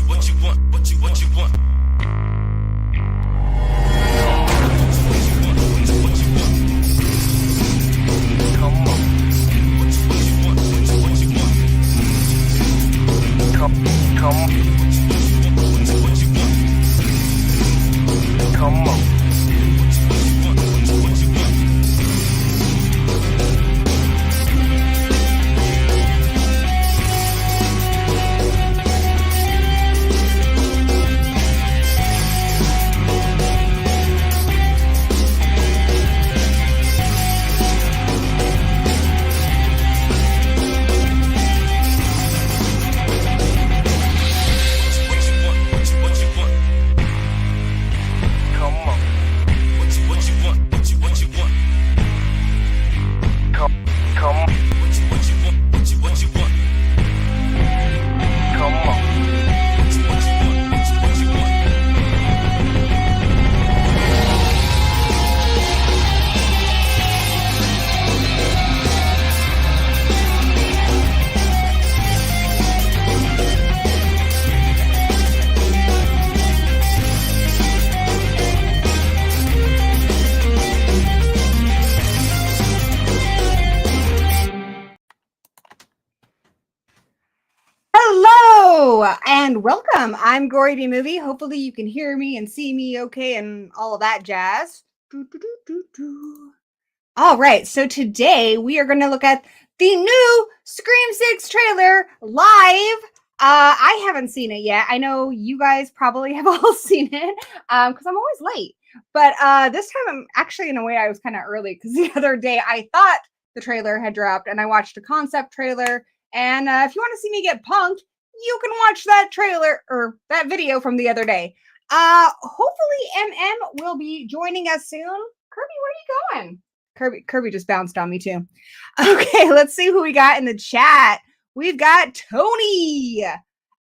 what you want, what you want. Come on. And welcome. I'm Gory B Movie. Hopefully you can hear me and see me okay and all of that jazz. All right, so today we are going to look at the new Scream 6 trailer live. I haven't seen it yet. I know you guys probably have all seen it because I'm always late. But this time I'm actually, in a way, I was kind of early because the other day I thought the trailer had dropped and I watched a concept trailer. And if you want to see me get punked, you can watch that trailer or that video from the other day. Hopefully MM will be joining us soon. Kirby, where are you going? Kirby just bounced on me too. Okay, let's see who we got in the chat. We've got Tony.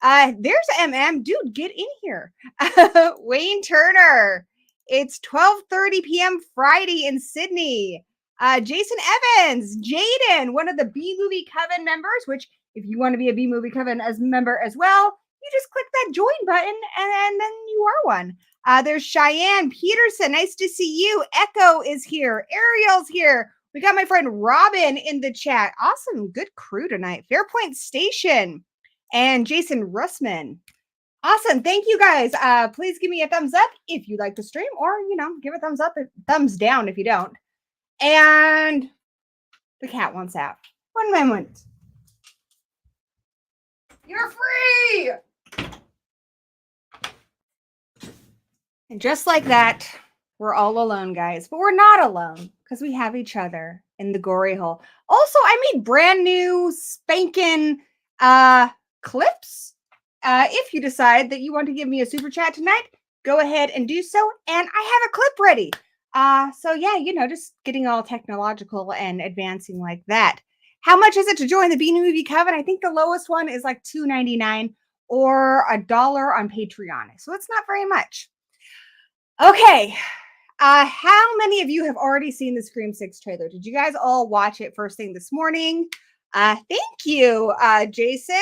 There's MM. Dude, get in here. Wayne Turner. It's 12:30 p.m. Friday in Sydney. Jason Evans. Jaden, one of the B Movie Coven members, which if you want to be a B Movie Coven as member as well, you just click that join button and then you are one. There's Cheyenne Peterson. Nice to see you. Echo is here. Ariel's here. We got my friend Robin in the chat. Awesome. Good crew tonight. Fairpoint Station and Jason Russman. Awesome. Thank you guys. Please give me a thumbs up if you like the stream or, give a thumbs up or thumbs down if you don't. And the cat wants out. One moment. You're free! And just like that, we're all alone, guys. But we're not alone because we have each other in the Gory Hole. Also, I made brand new spanking clips. If you decide that you want to give me a super chat tonight, go ahead and do so. And I have a clip ready. So yeah, just getting all technological and advancing like that. How much is it to join the B Movie Coven? I think the lowest one is like $2.99 or $1 on Patreon. So it's not very much. Okay. How many of you have already seen the Scream 6 trailer? Did you guys all watch it first thing this morning? Thank you, Jason.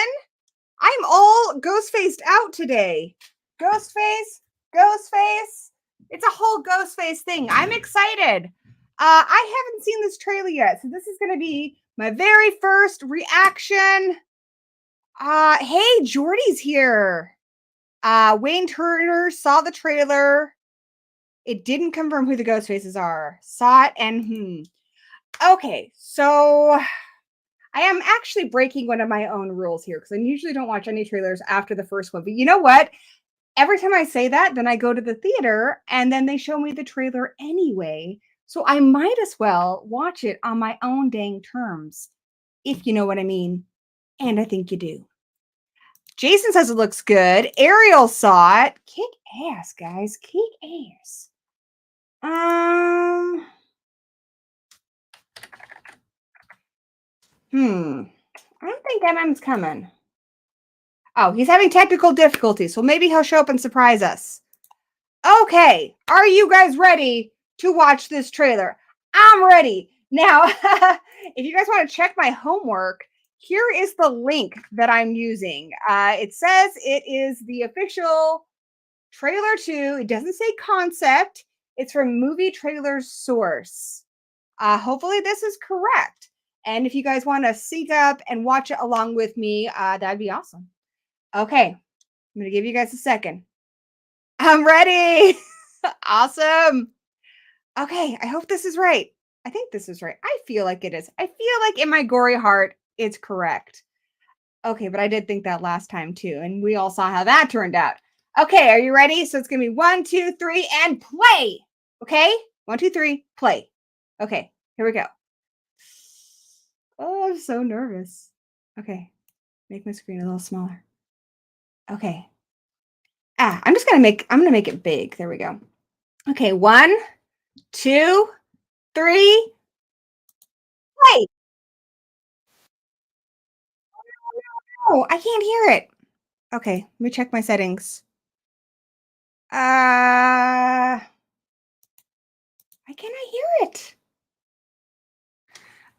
I'm all ghost-faced out today. Ghostface. It's a whole Ghostface thing. I'm excited. I haven't seen this trailer yet, so this is going to be my very first reaction. Hey, Jordy's here. Wayne Turner saw the trailer. It didn't confirm who the ghost faces are. Saw it and Okay, so I am actually breaking one of my own rules here because I usually don't watch any trailers after the first one. But you know what? Every time I say that, then I go to the theater and then they show me the trailer anyway. So I might as well watch it on my own dang terms, if you know what I mean. And I think you do. Jason says it looks good. Ariel saw it. Kick ass, guys. Kick ass. I don't think MM's coming. Oh, he's having technical difficulties, so maybe he'll show up and surprise us. Okay, are you guys ready to watch this trailer? I'm ready. Now, if you guys want to check my homework, here is the link that I'm using. It says it is the official trailer 2. It doesn't say concept. It's from Movie Trailer Source. Hopefully, this is correct. And if you guys want to sync up and watch it along with me, that'd be awesome. Okay, I'm going to give you guys a second. I'm ready. Awesome. Okay, I hope this is right. I think this is right. I feel like it is. I feel like in my gory heart, it's correct. Okay, but I did think that last time too, and we all saw how that turned out. Okay, are you ready? So it's gonna be 1, 2, 3, and play. Okay, 1, 2, 3, play. Okay, here we go. Oh, I'm so nervous. Okay, make my screen a little smaller. Okay. I'm gonna make it big. There we go. Okay, 1, 2, 3, play. Oh, I can't hear it. Okay, let me check my settings. Why can't I hear it?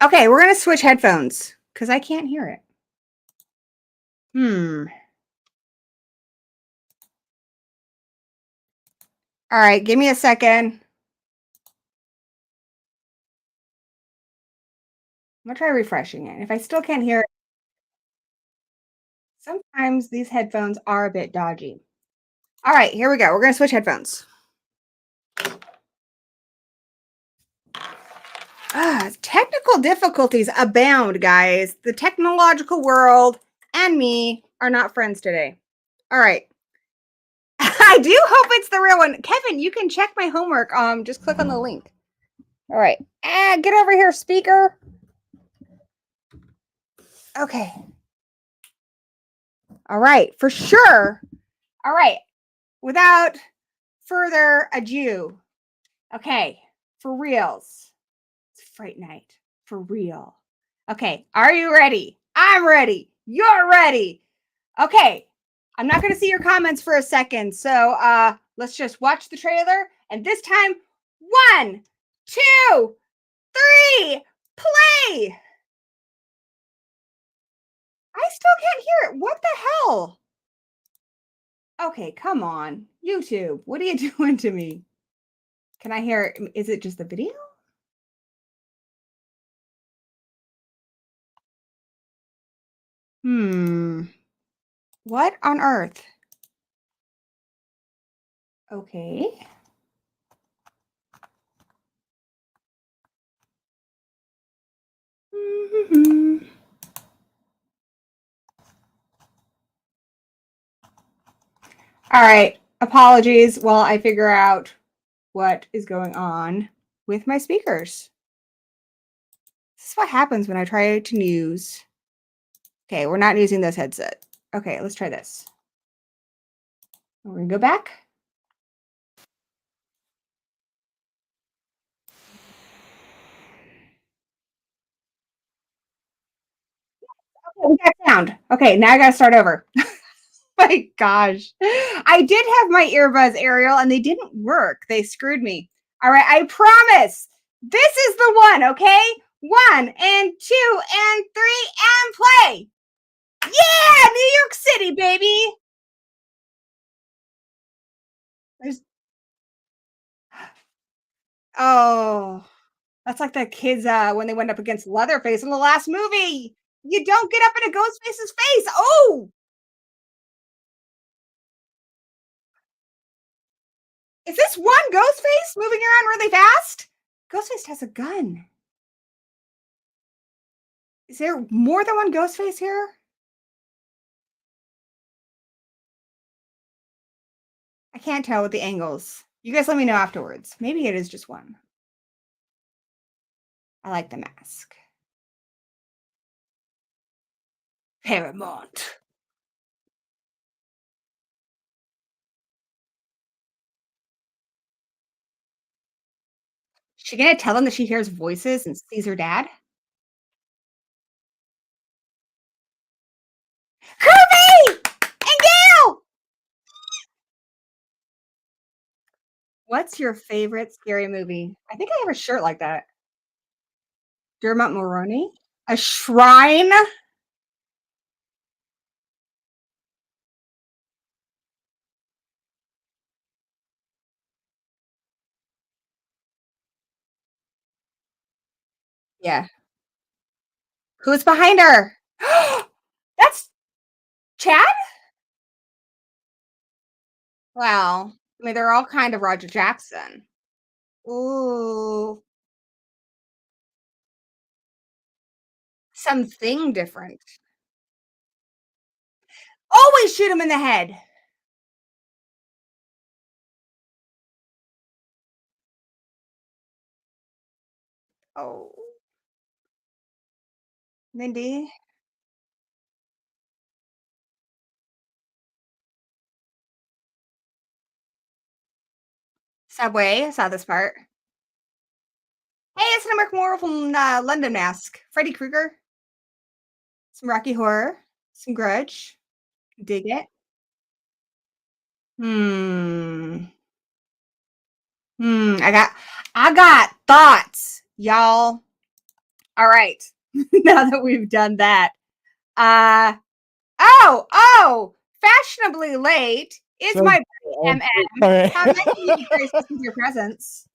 Okay, we're gonna switch headphones because I can't hear it. All right, give me a second. I'm gonna try refreshing it. If I still can't hear it, sometimes these headphones are a bit dodgy. All right, here we go. We're gonna switch headphones. Technical difficulties abound, guys. The technological world and me are not friends today. All right. I do hope it's the real one. Kevin, you can check my homework. Just click on the link. All right. Get over here, speaker. Okay. All right, for sure. All right. Without further ado. Okay, for reals. It's Fright Night. For real. Okay, are you ready? I'm ready. You're ready. Okay. I'm not going to see your comments for a second. So let's just watch the trailer. And this time, 1, 2, 3, play. I still can't hear it. What the hell? Okay, come on. YouTube, what are you doing to me? Can I hear? Is it just the video? What on earth? Okay. All right. Apologies while I figure out what is going on with my speakers. This is what happens when I try to use. Okay, we're not using this headset. Okay, let's try this. We're gonna go back. Okay, we got sound. Okay, now I gotta start over. My gosh. I did have my earbuds, Ariel, and they didn't work. They screwed me. All right, I promise. This is the one, okay? 1 and 2 and 3 and play. Yeah, New York City, baby. There's Oh, that's like the kids when they went up against Leatherface in the last movie. You don't get up in a ghost face's face. Oh, is this one ghost face moving around really fast? Ghostface has a gun. Is there more than one ghost face here? I can't tell with the angles. You guys let me know afterwards. Maybe it is just one. I like the mask. Paramount. She gonna tell him that she hears voices and sees her dad? Kirby! And Gail! What's your favorite scary movie? I think I have a shirt like that. Dermot Mulroney? A shrine? Yeah. Who's behind her? That's Chad? Wow. I mean, they're all kind of Roger Jackson. Ooh, something different. Always shoot him in the head. Oh, Mindy. Subway. I saw this part. Hey, it's an American Werewolf from London Mask. Freddy Krueger. Some Rocky Horror. Some Grudge. Dig it. Hmm. I got thoughts, y'all. All right. Now that we've done that. Oh, fashionably late is So, my buddy MM. all right. How nice of you to grace us with your presence.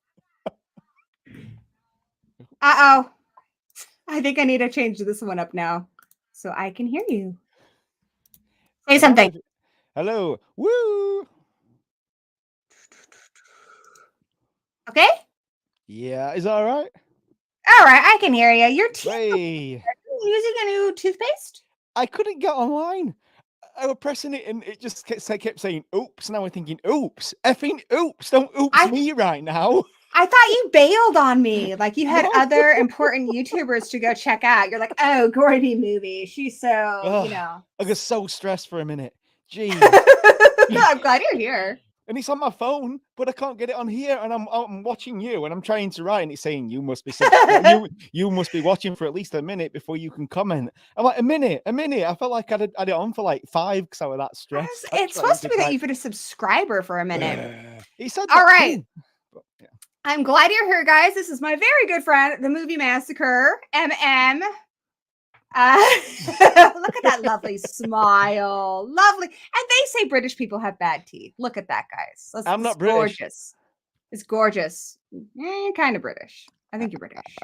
Uh-oh. I think I need to change this one up now so I can hear you. Say something. Hello. Woo. Okay? Yeah, is that all right? All right, I can hear you. Your teeth. Are Hey, you using a new toothpaste? I couldn't get online. I was pressing it and it just kept saying oops. And I was thinking, oops, effing oops. Don't oops me right now. I thought you bailed on me. Like you had No. other important YouTubers to go check out. You're like, oh, Gory B Movie. She's so, Ugh, I got so stressed for a minute. Jeez. I'm glad you're here. And it's on my phone, but I can't get it on here. And I'm watching you, and I'm trying to write, and it's saying you must be you must be watching for at least a minute before you can comment. I'm like a minute. I felt like I had it on for like 5 because I was that stressed. It's supposed to be that you've been a subscriber for a minute. He said, all right. But, yeah. I'm glad you're here, guys. This is my very good friend, the movie Massacre, MM. Look at that lovely smile. Lovely. And they say British people have bad teeth. Look at that, guys. I'm not British. Gorgeous. It's gorgeous. Kind of British. I think you're British.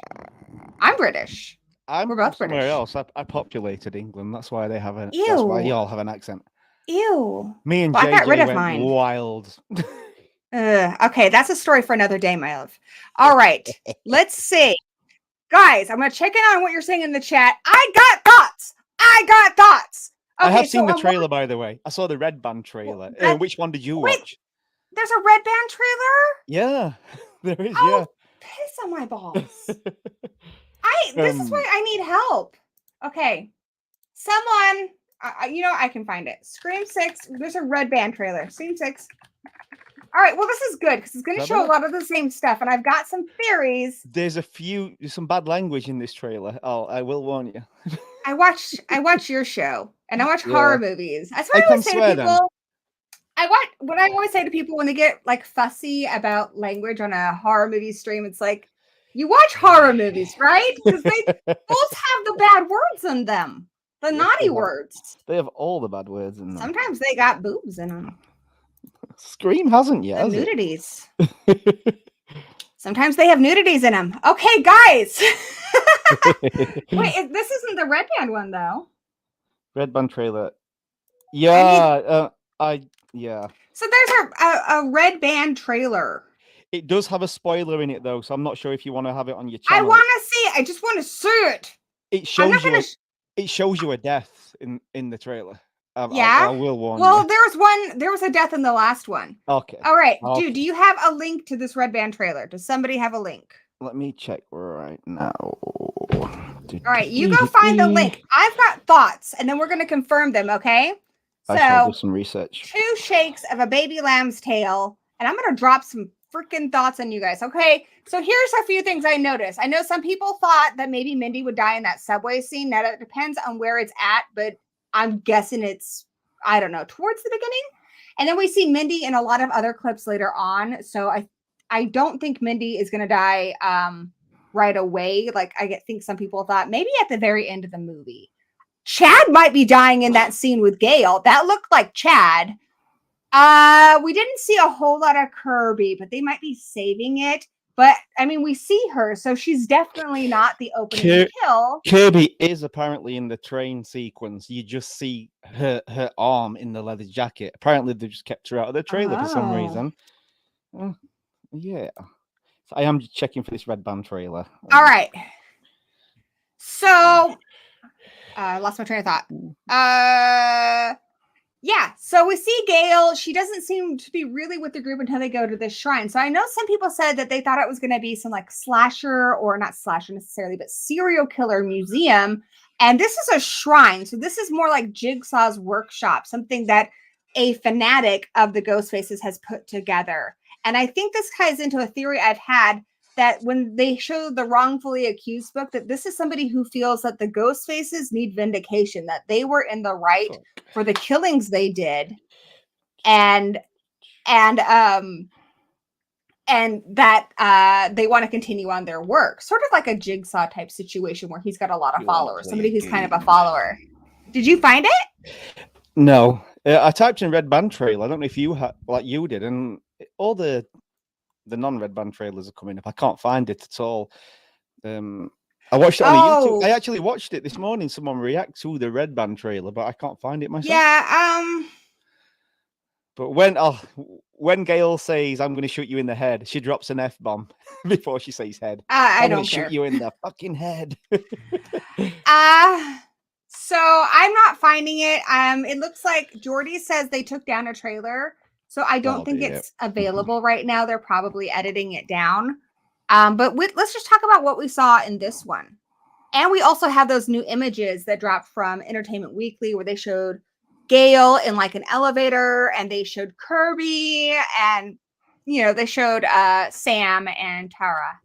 I'm British. We're both somewhere British. else. I populated England. That's why they have Ew. That's why y'all have an accent. Ew. Me and well, JJ I got rid of went mine. wild. Okay, that's a story for another day, my love. All right, let's see. Guys, I'm going to check in on what you're saying in the chat. I got thoughts. Okay, I have seen the trailer, by the way. I saw the Red Band trailer. Which one did you watch? There's a Red Band trailer? Yeah, there is, oh, yeah. Piss on my balls. This is why I need help. Okay, someone, I can find it. Scream 6, there's a Red Band trailer. Scream 6. All right, well, this is good because it's going to show a lot of the same stuff, and I've got some theories. There's some bad language in this trailer. Oh, I will warn you. I watch your show, and I watch horror movies. That's what I always say to people. Then. What I always say to people when they get like fussy about language on a horror movie stream, it's like, you watch horror movies, right? Because they both have the bad words in them, the naughty words. They have all the bad words in them. Sometimes they got boobs in them. Scream hasn't yet. The nudities. Sometimes they have nudities in them. Okay, guys. Wait, this isn't the Red Band one though. Red Band trailer. Yeah, yeah. So there's a Red Band trailer. It does have a spoiler in it though, so I'm not sure if you want to have it on your channel. I want to see it. I just want to see it. It shows you. It shows you a death in the trailer. Yeah, I will warn you. Well, there was a death in the last one. Okay. All right, dude. Do you have a link to this Red Band trailer? Does somebody have a link? Let me check right now. All right, you go find the link. I've got thoughts, and then we're going to confirm them. Okay. I shall do some research. 2 shakes of a baby lamb's tail, and I'm going to drop some freaking thoughts on you guys. Okay. So here's a few things I noticed. I know some people thought that maybe Mindy would die in that subway scene. Now it depends on where it's at, but I'm guessing it's, I don't know, towards the beginning. And then we see Mindy in a lot of other clips later on. So I don't think Mindy is going to die right away. Like I think some people thought maybe at the very end of the movie. Chad might be dying in that scene with Gail. That looked like Chad. We didn't see a whole lot of Kirby, but they might be saving it But I mean, we see her, so she's definitely not the opening kill. Kirby is apparently in the train sequence. You just see her arm in the leather jacket. Apparently, they just kept her out of the trailer for some reason. Yeah. So I am just checking for this red band trailer. All right. So I lost my train of thought. Yeah, so we see Gail. She doesn't seem to be really with the group until they go to this shrine. So I know some people said that they thought it was going to be some like slasher, or not slasher necessarily, but serial killer museum. And this is a shrine. So this is more like Jigsaw's workshop, something that a fanatic of the ghost faces has put together. And I think this ties into a theory I've had, that when they show the wrongfully accused book, that this is somebody who feels that the ghost faces need vindication, that they were in the right for the killings they did, and that they want to continue on their work, sort of like a Jigsaw type situation where he's got a lot of followers, somebody who's kind of a follower. Did you find it? No, I typed in red band trailer. I don't know if you like you did, and all the non-red band trailers are coming up. I can't find it at all. I watched it on YouTube. I actually watched it this morning. Someone react to the red band trailer, but I can't find it myself. Yeah. But when Gail says, "I'm going to shoot you in the head," she drops an F-bomb before she says head. I don't care. Shoot you in the fucking head. So I'm not finding it. It looks like Jordy says they took down a trailer. So I don't think it's available right now. They're probably editing it down. But let's just talk about what we saw in this one. And we also have those new images that dropped from Entertainment Weekly, where they showed Gail in like an elevator, and they showed Kirby, and they showed Sam and Tara.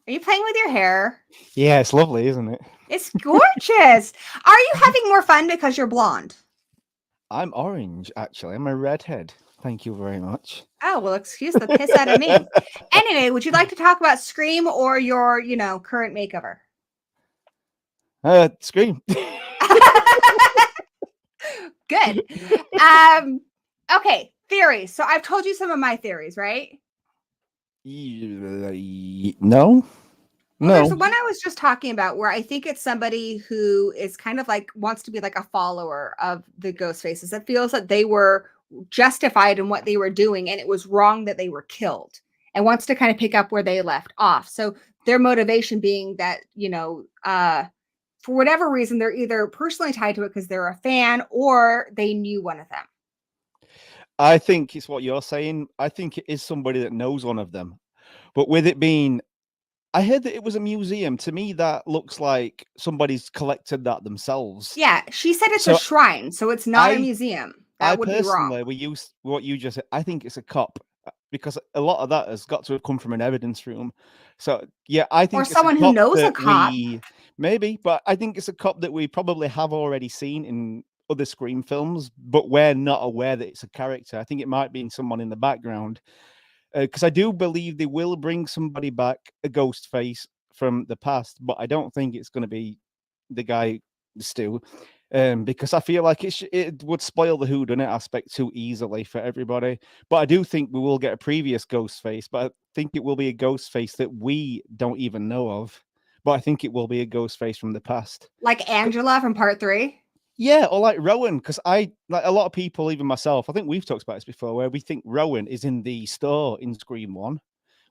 Are you playing with your hair? Yeah, it's lovely, isn't it? It's gorgeous. Are you having more fun because you're blonde? I'm orange, actually. I'm a redhead. Thank you very much. Oh, well, excuse the piss out of me. Anyway, would you like to talk about Scream or your, current makeover? Scream. Good. Okay, theories. So I've told you some of my theories, right? No. Well, there's the one I was just talking about, where I think it's somebody who is kind of like wants to be like a follower of the ghost faces, that feels that they were justified in what they were doing and it was wrong that they were killed, and wants to kind of pick up where they left off. So their motivation being that, for whatever reason, they're either personally tied to it because they're a fan, or they knew one of them. I think it's what you're saying. I think it is somebody that knows one of them. But with it being, I heard that it was a museum. To me, that looks like somebody's collected that themselves. Yeah, she said it's a shrine, so it's not a museum. That would be wrong. We use what you just said. I think it's a cop, because a lot of that has got to have come from an evidence room. So yeah, I think, or someone who knows a cop. Maybe, but I think it's a cop that we probably have already seen in other Scream films, but we're not aware that it's a character. I think it might be in someone in the background. Because I do believe they will bring somebody back, a ghost face from the past, but I don't think it's going to be the guy, Stu, because I feel like it would spoil the whodunit aspect too easily for everybody. But I do think we will get a previous ghost face, but I think it will be a ghost face that we don't even know of. But I think it will be a ghost face from the past. Like Angela from part 3? Yeah, or like Rowan, because like a lot of people, even myself, I think we've talked about this before, where we think Rowan is in the store in Scream 1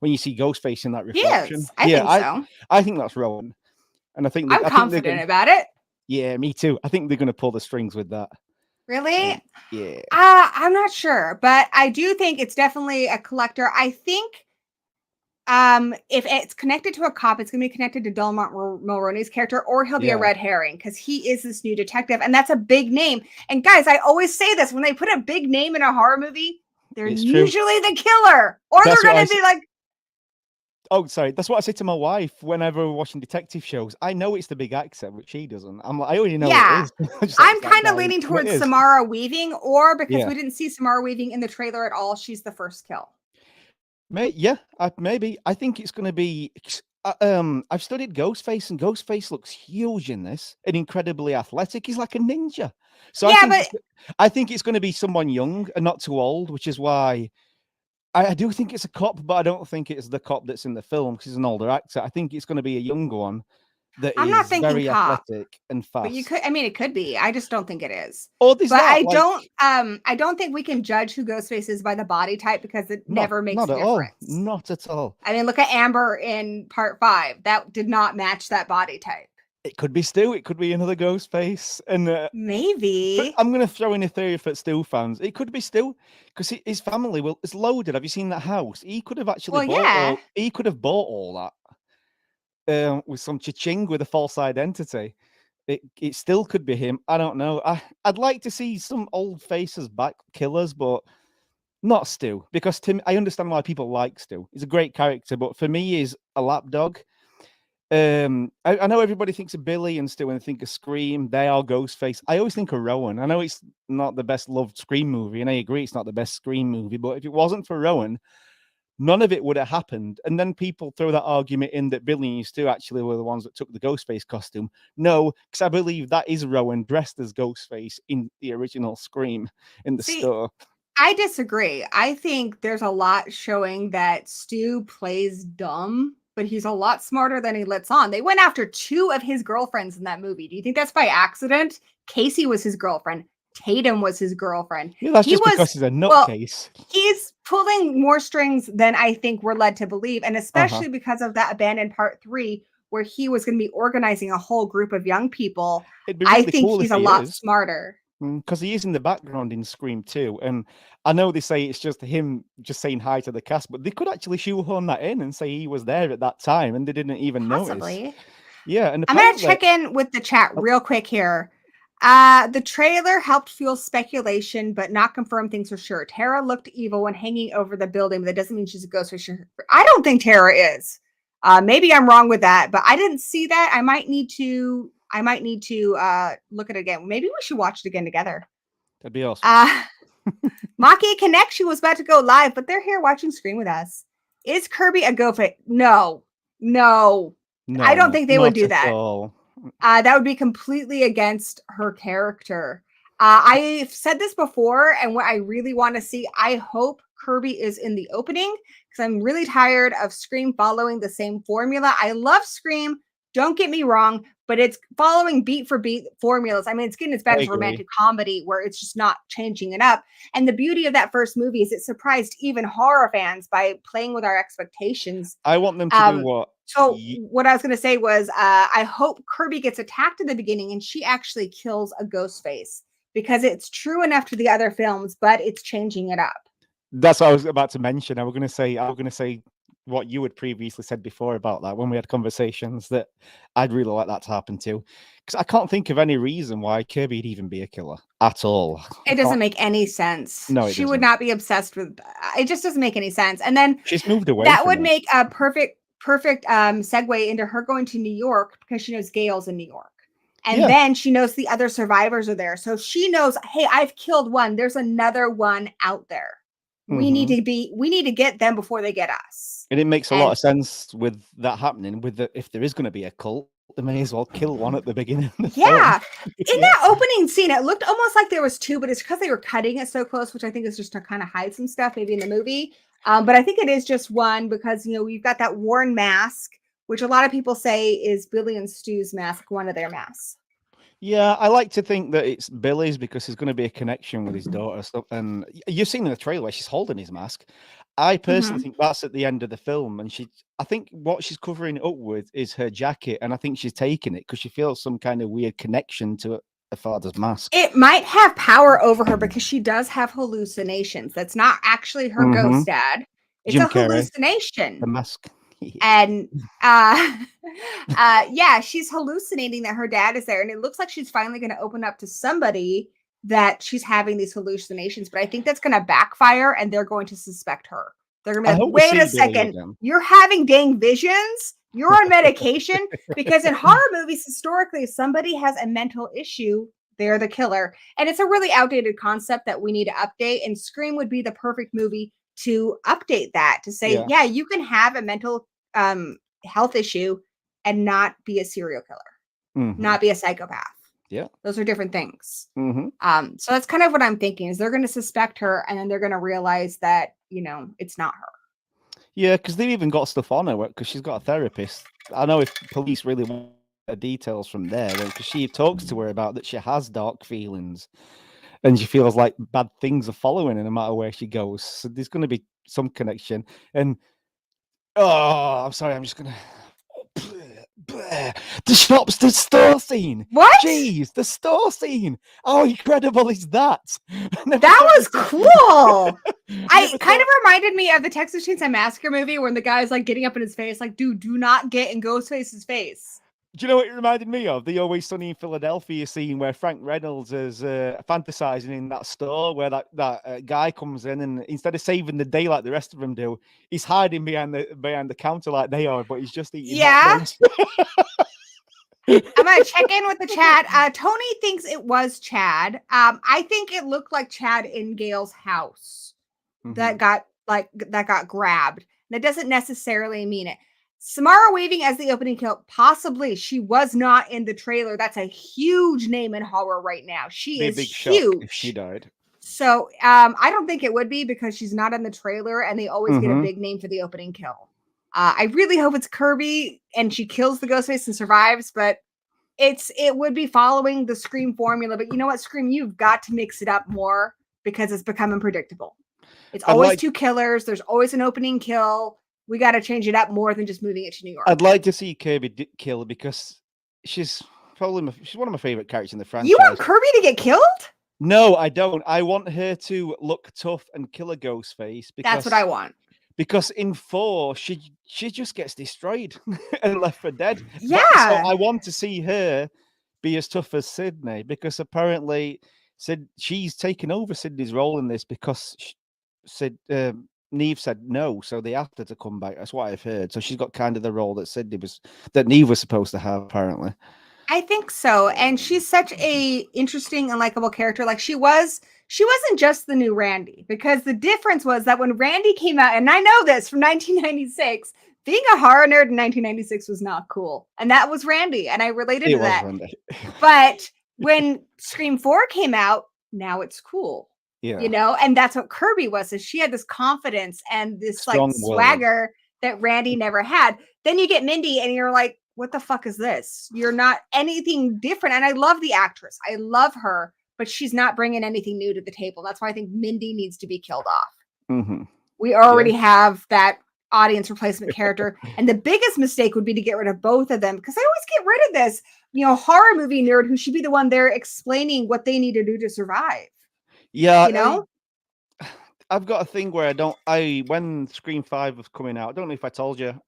when you see Ghostface in that reflection. Yes, I think so. I think that's Rowan, and I think I'm confident about it. Yeah, me too. I think they're going to pull the strings with that. Really? Yeah. I'm not sure, but I do think it's definitely a collector. I think if it's connected to a cop, it's going to be connected to Delmont Mulroney's character, or he'll be a red herring, because he is this new detective, and that's a big name. And guys, I always say this, when they put a big name in a horror movie, they're usually the killer, or they're going to be like... Oh, sorry. That's what I say to my wife whenever we're watching detective shows. I know it's the big actor, but she doesn't. I'm like, I already know it is. I'm kind of leaning towards Samara Weaving, or because we didn't see Samara Weaving in the trailer at all, she's the first kill. Maybe. I think it's going to be. I've studied Ghostface, and Ghostface looks huge in this and incredibly athletic. He's like a ninja. So I think it's going to be someone young and not too old, which is why I do think it's a cop, but I don't think it's the cop that's in the film because he's an older actor. I think it's going to be a younger one that I'm not is thinking very cop, athletic and but you fast. could. I mean, it could be. I just don't think it is. Or there's But that, like, I don't think we can judge who Ghostface is by the body type because it never makes not a at all. difference. Not at all. I mean, look at Amber in part 5. That did not match that body type. It could be Stu. It could be another Ghostface. And Maybe. I'm going to throw in a theory for Stu fans. It could be Stu because his family is loaded. Have you seen that house? He could have actually Well, yeah. He could have bought all that with some cha-ching with a false identity. It still could be him. I don't know. I'd like to see some old faces back, killers, but not Stu because I understand why people like Stu. He's a great character, but for me, he's a lapdog. I know everybody thinks of Billy and Stu and think of Scream. They are Ghostface. I always think of Rowan. I know it's not the best loved Scream movie, and I agree it's not the best Scream movie, but if it wasn't for Rowan, none of it would have happened. And then people throw that argument in that Billy and Stu actually were the ones that took the Ghostface costume. No, because I believe that is Rowan dressed as Ghostface in the original Scream in the store. I disagree. I think there's a lot showing that Stu plays dumb, but he's a lot smarter than he lets on. They went after 2 of his girlfriends in that movie. Do you think that's by accident? Casey was his girlfriend. Tatum was his girlfriend. Yeah, that's just because he's a nutcase. Well, he's pulling more strings than I think we're led to believe, and especially because of that abandoned part 3 where he was going to be organizing a whole group of young people. It'd be really I think cool he's if a lot smarter. Because he is in the background in Scream 2. And I know they say it's just him just saying hi to the cast, but they could actually shoehorn that in and say he was there at that time and they didn't even notice. Yeah. And I'm going to check in with the chat real quick here. The trailer helped fuel speculation, but not confirm things for sure. Tara looked evil when hanging over the building, but that doesn't mean she's a ghost. I don't think Tara is. Maybe I'm wrong with that, but I didn't see that. I might need to look at it again. Maybe we should watch it again together. That'd be awesome. Maki Connection was about to go live, but they're here watching Screen with us. Is Kirby a Ghostface? No. I don't think they would do that. That would be completely against her character. I've said this before, and what I really want to see, I hope Kirby is in the opening because I'm really tired of Scream following the same formula. I love Scream, don't get me wrong, but it's following beat for beat formulas. I mean, it's getting as bad as romantic comedy where it's just not changing it up. And the beauty of that first movie is it surprised even horror fans by playing with our expectations. I want them to do what? So what I was going to say was I hope Kirby gets attacked in the beginning and she actually kills a ghost face because it's true enough to the other films, but it's changing it up. That's what I was about to mention. I was going to say what you had previously said before about that when we had conversations that I'd really like that to happen too. Because I can't think of any reason why Kirby'd even be a killer at all. It doesn't make any sense. No, she would not be obsessed with it. Just doesn't make any sense. And then she's moved away. That would make a perfect segue into her going to New York because she knows Gail's in New York. And then she knows the other survivors are there. So she knows, hey, I've killed one. There's another one out there. We need to get them before they get us. And it makes a lot of sense with that happening. If there is going to be a cult, they may as well kill one at the beginning. In that opening scene, it looked almost like there was 2, but it's because they were cutting it so close, which I think is just to kind of hide some stuff, maybe in the movie. But I think it is just one because we've got that worn mask, which a lot of people say is Billy and Stu's mask, one of their masks. Yeah, I like to think that it's Billy's because there's going to be a connection with his daughter. So, and you've seen in the trailer where she's holding his mask. I personally think that's at the end of the film. And I think what she's covering it up with is her jacket. And I think she's taking it because she feels some kind of weird connection to her father's mask. It might have power over her because she does have hallucinations. That's not actually her ghost dad. It's Jim Carrey. Hallucination. The mask. And she's hallucinating that her dad is there, and it looks like she's finally going to open up to somebody that she's having these hallucinations, but I think that's going to backfire and they're going to suspect her. They're going to be like, wait a second, you're having dang visions, you're on medication. Because in horror movies historically, if somebody has a mental issue, they're the killer. And it's a really outdated concept that we need to update, and Scream would be the perfect movie to update that, to say, you can have a mental health issue and not be a serial killer, not be a psychopath. Yeah, those are different things. So that's kind of what I'm thinking is they're going to suspect her, and then they're going to realize that it's not her. Yeah, because they've even got stuff on her because she's got a therapist. I know if police really want details from there, because she talks to her about that she has dark feelings and she feels like bad things are following her no matter where she goes. So there's going to be some connection. And I'm sorry, I'm just going to. The store scene. What? Jeez, the store scene. How incredible is that? That was cool. I kind of reminded me of the Texas Chainsaw Massacre movie when the guy's like getting up in his face, like, dude, do not get in Ghostface's face. Do you know what it reminded me of? The Always Sunny in Philadelphia scene where Frank Reynolds is fantasizing in that store where that guy comes in, and instead of saving the day like the rest of them do, he's hiding behind the counter like they are, but he's just eating hot dogs. I'm gonna check in with the chat. Tony thinks it was Chad. I think it looked like Chad in Gail's house that got grabbed. That doesn't necessarily mean it. Samara Weaving as the opening kill, possibly. She was not in the trailer. That's a huge name in horror right now. She is huge. If she died. So I don't think it would be because she's not in the trailer, and they always get a big name for the opening kill. I really hope it's Kirby and she kills the Ghostface and survives, but it would be following the Scream formula. But you know what, Scream, you've got to mix it up more because it's becoming predictable. It's always two killers. There's always an opening kill. We got to change it up more than just moving it to New York. I'd like to see Kirby kill because she's one of my favorite characters in the franchise. You want Kirby to get killed? No, I don't. I want her to look tough and kill a Ghostface. That's what I want. Because in 4, she just gets destroyed and left for dead. Yeah. So I want to see her be as tough as Sydney because apparently she's taken over Sydney's role in this because Neve said no, so they asked her to come back. That's what I've heard. So she's got kind of the role that Neve was supposed to have, apparently. I think so. And she's such a interesting and likable character. Like she wasn't just the new Randy, because the difference was that when Randy came out, and I know this from 1996, being a horror nerd in 1996 was not cool. And that was Randy. And I related to that. But when Scream 4 came out, now it's cool. Yeah. And that's what Kirby was. Is she had this confidence and this strong swagger that Randy never had. Then you get Mindy and you're like, what the fuck is this? You're not anything different. And I love the actress. I love her, but she's not bringing anything new to the table. That's why I think Mindy needs to be killed off. We already have that audience replacement character. And the biggest mistake would be to get rid of both of them, because I always get rid of this, horror movie nerd who should be the one there explaining what they need to do to survive. Yeah. I've got a thing where when Scream 5 was coming out, I don't know if I told you,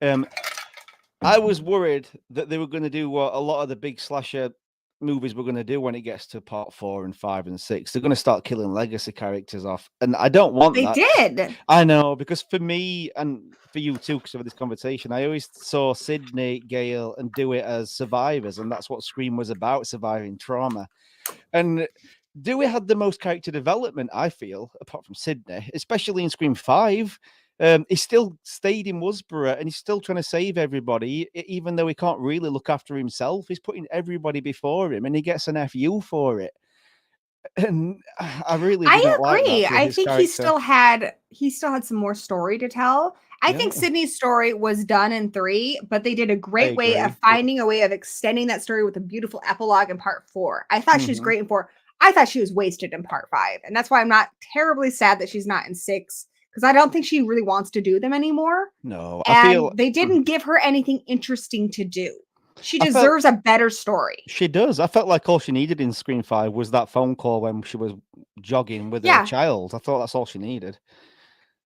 I was worried that they were going to do what a lot of the big slasher movies were going to do when it gets to part 4 and 5 and 6. They're going to start killing legacy characters off. And I don't want that. They did. I know, because for me and for you too, because of this conversation, I always saw Sydney, Gail, and Dewey as survivors. And that's what Scream was about, surviving trauma. And Dewey had the most character development, I feel, apart from Sydney, especially in Scream 5. He still stayed in Woodsboro and he's still trying to save everybody, even though he can't really look after himself. He's putting everybody before him and he gets an FU for it. And I really didn't like that. I think he still had some more story to tell. I think Sydney's story was done in 3, but they did a great way of finding a way of extending that story with a beautiful epilogue in part 4. I thought she was great in 4. I thought she was wasted in part 5. And that's why I'm not terribly sad that she's not in 6. Because I don't think she really wants to do them anymore. No, they didn't give her anything interesting to do. She deserves a better story. She does. I felt like all she needed in Scream 5 was that phone call when she was jogging with her child. I thought that's all she needed.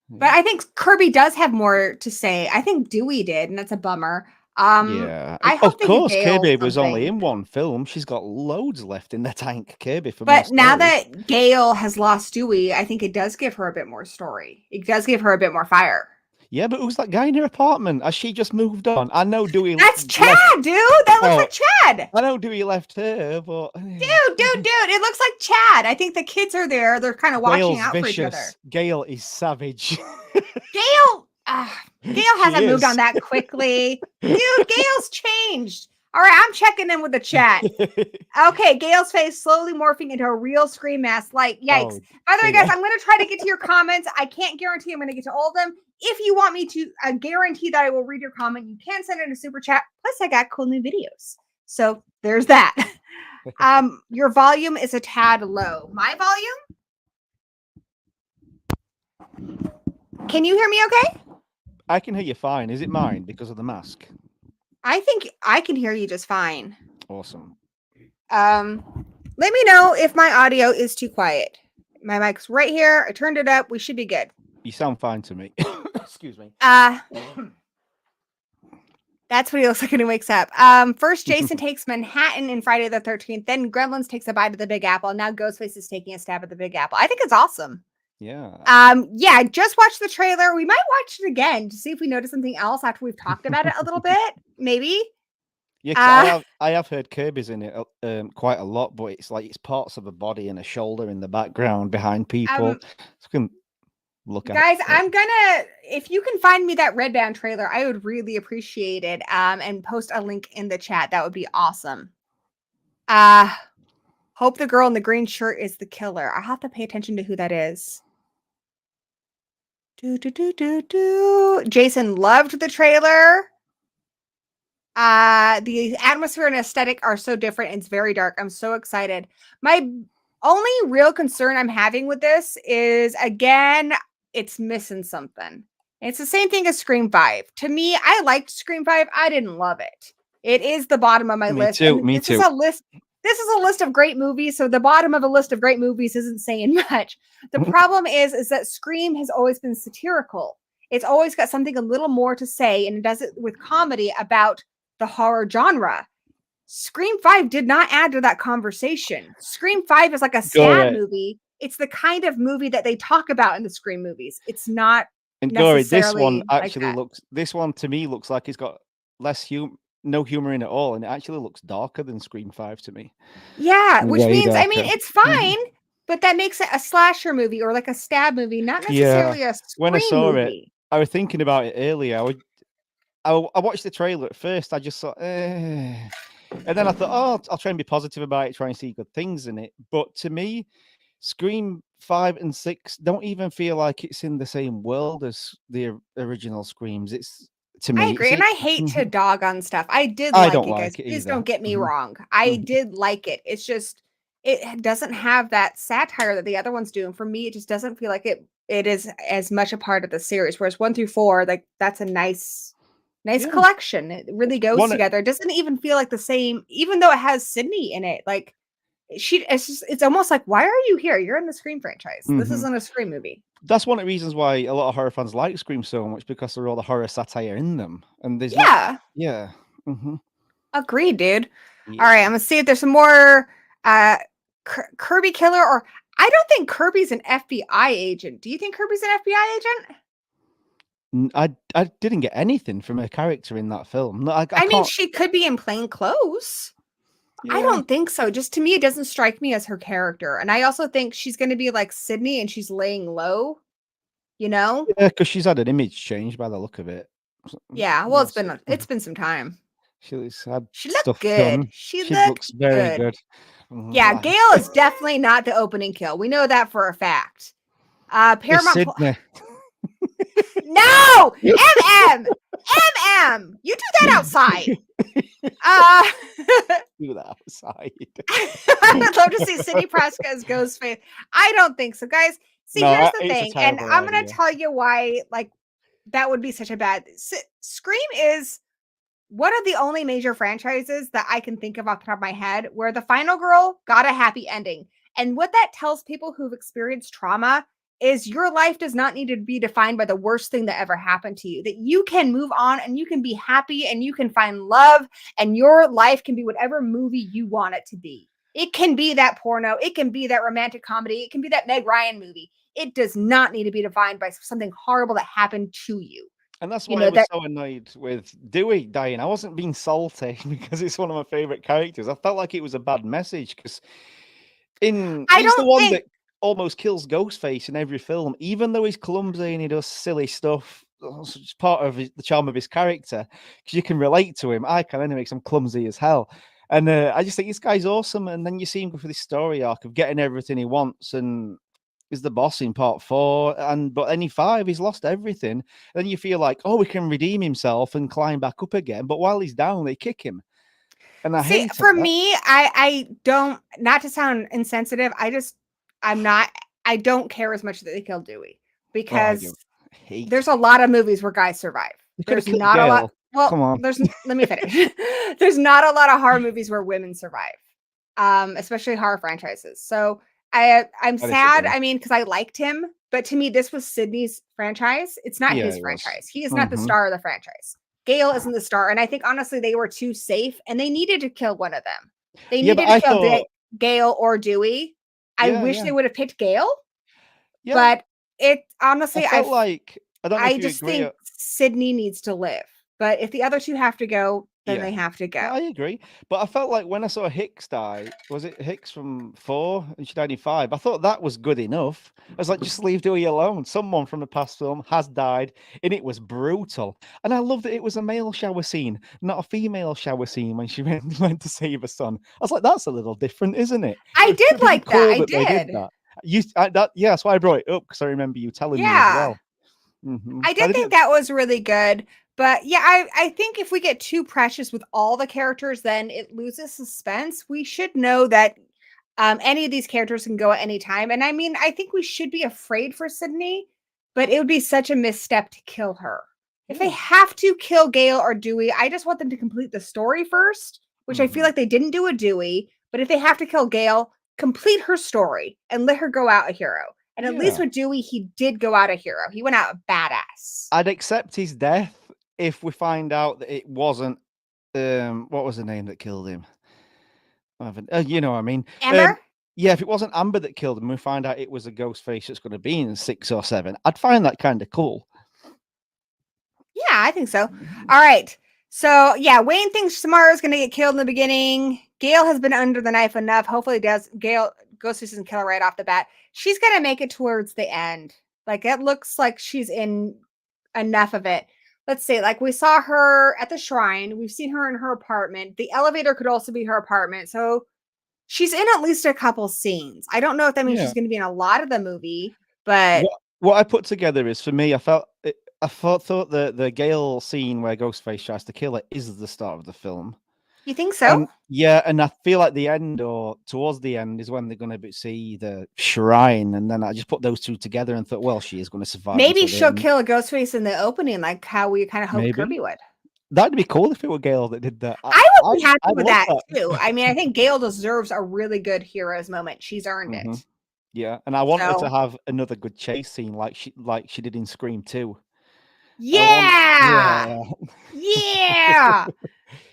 But I think Kirby does have more to say. I think Dewey did, and that's a bummer. I hope of course, Kirby was only in 1 film. She's got loads left in the tank, Kirby. But now that Gail has lost Dewey, I think it does give her a bit more story. It does give her a bit more fire. Yeah, but who's that guy in her apartment? Has she just moved on? I know Dewey. That's Chad, dude. That looks like Chad. I know Dewey left her, but dude, it looks like Chad. I think the kids are there. They're kind of watching out for each other. Gail is savage. Gail hasn't moved on that quickly. Dude, Gail's changed. All right, I'm checking in with the chat. Okay, Gail's face slowly morphing into a real scream mask. Like, yikes. Oh, By the way, dear. guys, I'm going to try to get to your comments. I can't guarantee I'm going to get to all of them. If you want me to guarantee that I will read your comment, you can send it in a super chat. Plus, I got cool new videos. So there's that. Your volume is a tad low. My volume? Can you hear me okay? I can hear you fine. Is it mine because of the mask? I think I can hear you just fine. Awesome. Let me know if my audio is too quiet. My mic's right here. I turned it up. We should be good. You sound fine to me. Excuse me. That's what he looks like when he wakes up. First, Jason takes Manhattan in Friday the 13th. Then Gremlins takes a bite of the Big Apple. Now Ghostface is taking a stab at the Big Apple. I think it's awesome. Yeah. Yeah, just watched the trailer. We might watch it again to see if we notice something else after we've talked about it a little bit. Maybe. Yeah, I have heard Kirby's in it quite a lot, but it's like it's parts of a body and a shoulder in the background behind people. So you can look at guys, it. I'm gonna, if you can find me that Red Band trailer, I would really appreciate it. And post a link in the chat. That would be awesome. Hope the girl in the green shirt is the killer. I'll have to pay attention to who that is. Jason loved the trailer. The atmosphere and aesthetic are so different. It's very dark. I'm so excited. My only real concern I'm having with this is, again, it's missing something. It's the same thing as Scream 5. To me, I liked Scream 5. I didn't love it. It is the bottom of my list. Me too. This is a list of great movies, so the bottom of a list of great movies isn't saying much. The problem is that Scream has always been satirical. It's always got something a little more to say, and it does it with comedy about the horror genre. Scream 5 did not add to that conversation. Scream 5 is like a sad movie. It's the kind of movie that they talk about in the Scream movies. It's not. And Gory, this one like actually looks. This one to me looks like it's got no humor in it at all, and it actually looks darker than Scream 5 to me. Yeah, which Way means, darker. I mean, it's fine, but that makes it a slasher movie or like a stab movie, not necessarily a Scream when I saw movie. it, I was thinking about it earlier. I watched the trailer at first. I just thought, and then I thought, oh, I'll try and be positive about it, try and see good things in it. But to me, Scream 5 and 6 don't even feel like it's in the same world as the original Screams. It's to me. I agree, and I hate to dog on stuff. I did I like don't it, guys. like it Please either. don't get me wrong. I did like it. It's just it doesn't have that satire that the other ones do, and for me, it just doesn't feel like it is as much a part of the series. Whereas 1 through 4, like that's a nice collection. It really goes together. It doesn't even feel like the same, even though it has Sydney in it. Like it's almost like, why are you here? You're in the Scream franchise. This isn't a Scream movie. That's one of the reasons why a lot of horror fans like Scream so much, because there are all the horror satire in them, and there's Agreed, dude. Yeah. All right, I'm gonna see if there's some more Kirby killer, or I don't think Kirby's an FBI agent. Do you think Kirby's an FBI agent? I didn't get anything from her character in that film. No, I mean, she could be in plain clothes. Yeah. I don't think so. Just to me, it doesn't strike me as her character. And I also think she's going to be like Sydney, and she's laying low, you know? Yeah, because she's had an image change by the look of it. Yeah, well, it's been some time. She looked good. Done. She looks very good. Yeah, Gail is definitely not the opening kill. We know that for a fact. Paramount. No, MM. You do that outside. Do that outside. I'd love to see Sidney Prescott as Ghostface. I don't think so, guys. See, here's the thing, and I'm going to tell you why. Like, that would be such a bad. Scream is one of the only major franchises that I can think of off the top of my head where the final girl got a happy ending. And what that tells people who've experienced trauma is your life does not need to be defined by the worst thing that ever happened to you, that you can move on and you can be happy and you can find love, and your life can be whatever movie you want it to be. It can be that porno. It can be that romantic comedy. It can be that Meg Ryan movie. It does not need to be defined by something horrible that happened to you. And that's why I was so annoyed with Dewey dying. I wasn't being salty because it's one of my favorite characters. I felt like it was a bad message because he's the one that almost kills Ghostface in every film, even though he's clumsy and he does silly stuff. it's part of the charm of his character, because you can relate to him. I can anyway, because I'm clumsy as hell. And I just think this guy's awesome. And then you see him go through this story arc of getting everything he wants, and is the boss in part 4. But any 5, he's lost everything. Then you feel like, oh, he can redeem himself and climb back up again. But while he's down, they kick him. And I See, hate for that. me, I don't, not to sound insensitive, I don't care as much that they killed Dewey, because there's a lot of movies where guys survive. There's not a lot. Well, come on. Let me finish. There's not a lot of horror movies where women survive, especially horror franchises. So I'm sad. I mean, because I liked him, but to me, this was Sydney's franchise. It's not his franchise. He is not the star of the franchise. Gale isn't the star, and I think honestly they were too safe, and they needed to kill one of them. They needed to kill Gale or Dewey. I wish they would have picked Gale, but it honestly, I felt like I don't know if you just agree. think Sydney needs to live. But if the other 2 have to go, then they have to go. I agree. But I felt like when I saw Hicks die, was it Hicks from 4 and she died in 5? I thought that was good enough. I was like, just leave Dewey alone. Someone from the past film has died, and it was brutal. And I love that it was a male shower scene, not a female shower scene when she went to save her son. I was like, that's a little different, isn't it? I did like that. I They did. That. That's why I brought it up, because I remember you telling me as well. I did think that was really good. But yeah, I think if we get too precious with all the characters, then it loses suspense. We should know that any of these characters can go at any time. And I mean, I think we should be afraid for Sydney, but it would be such a misstep to kill her. If they have to kill Gale or Dewey, I just want them to complete the story first, which I feel like they didn't do with Dewey. But if they have to kill Gale, complete her story and let her go out a hero. And at least with Dewey, he did go out a hero. He went out a badass. I'd accept his death if we find out that it wasn't, what was the name that killed him? You know what I mean? Amber? Yeah, if it wasn't Amber that killed him, we find out it was a ghost face that's going to be in 6 or 7. I'd find that kind of cool. Yeah, I think so. All right. So, yeah, Wayne thinks Samara's going to get killed in the beginning. Gale has been under the knife enough. Hopefully Gale, Ghostface doesn't kill her right off the bat. She's going to make it towards the end. Like, it looks like she's in enough of it. Let's see, like we saw her at the shrine. We've seen her in her apartment. The elevator could also be her apartment. So she's in at least a couple scenes. I don't know if that means she's going to be in a lot of the movie, but what I put together is, for me, I thought the Gale scene where Ghostface tries to kill her is the start of the film. You think so? And I feel like the end, or towards the end, is when they're going to see the shrine. And then I just put those 2 together and thought, well, she is going to survive. Maybe she'll kill a Ghostface in the opening, like how we kind of hoped Kirby would. That'd be cool if it were Gale that did that. I would be happy with that too. I mean, I think Gale deserves a really good hero's moment. She's earned it. Yeah, and I want her to have another good chase scene like she did in Scream 2. Yeah.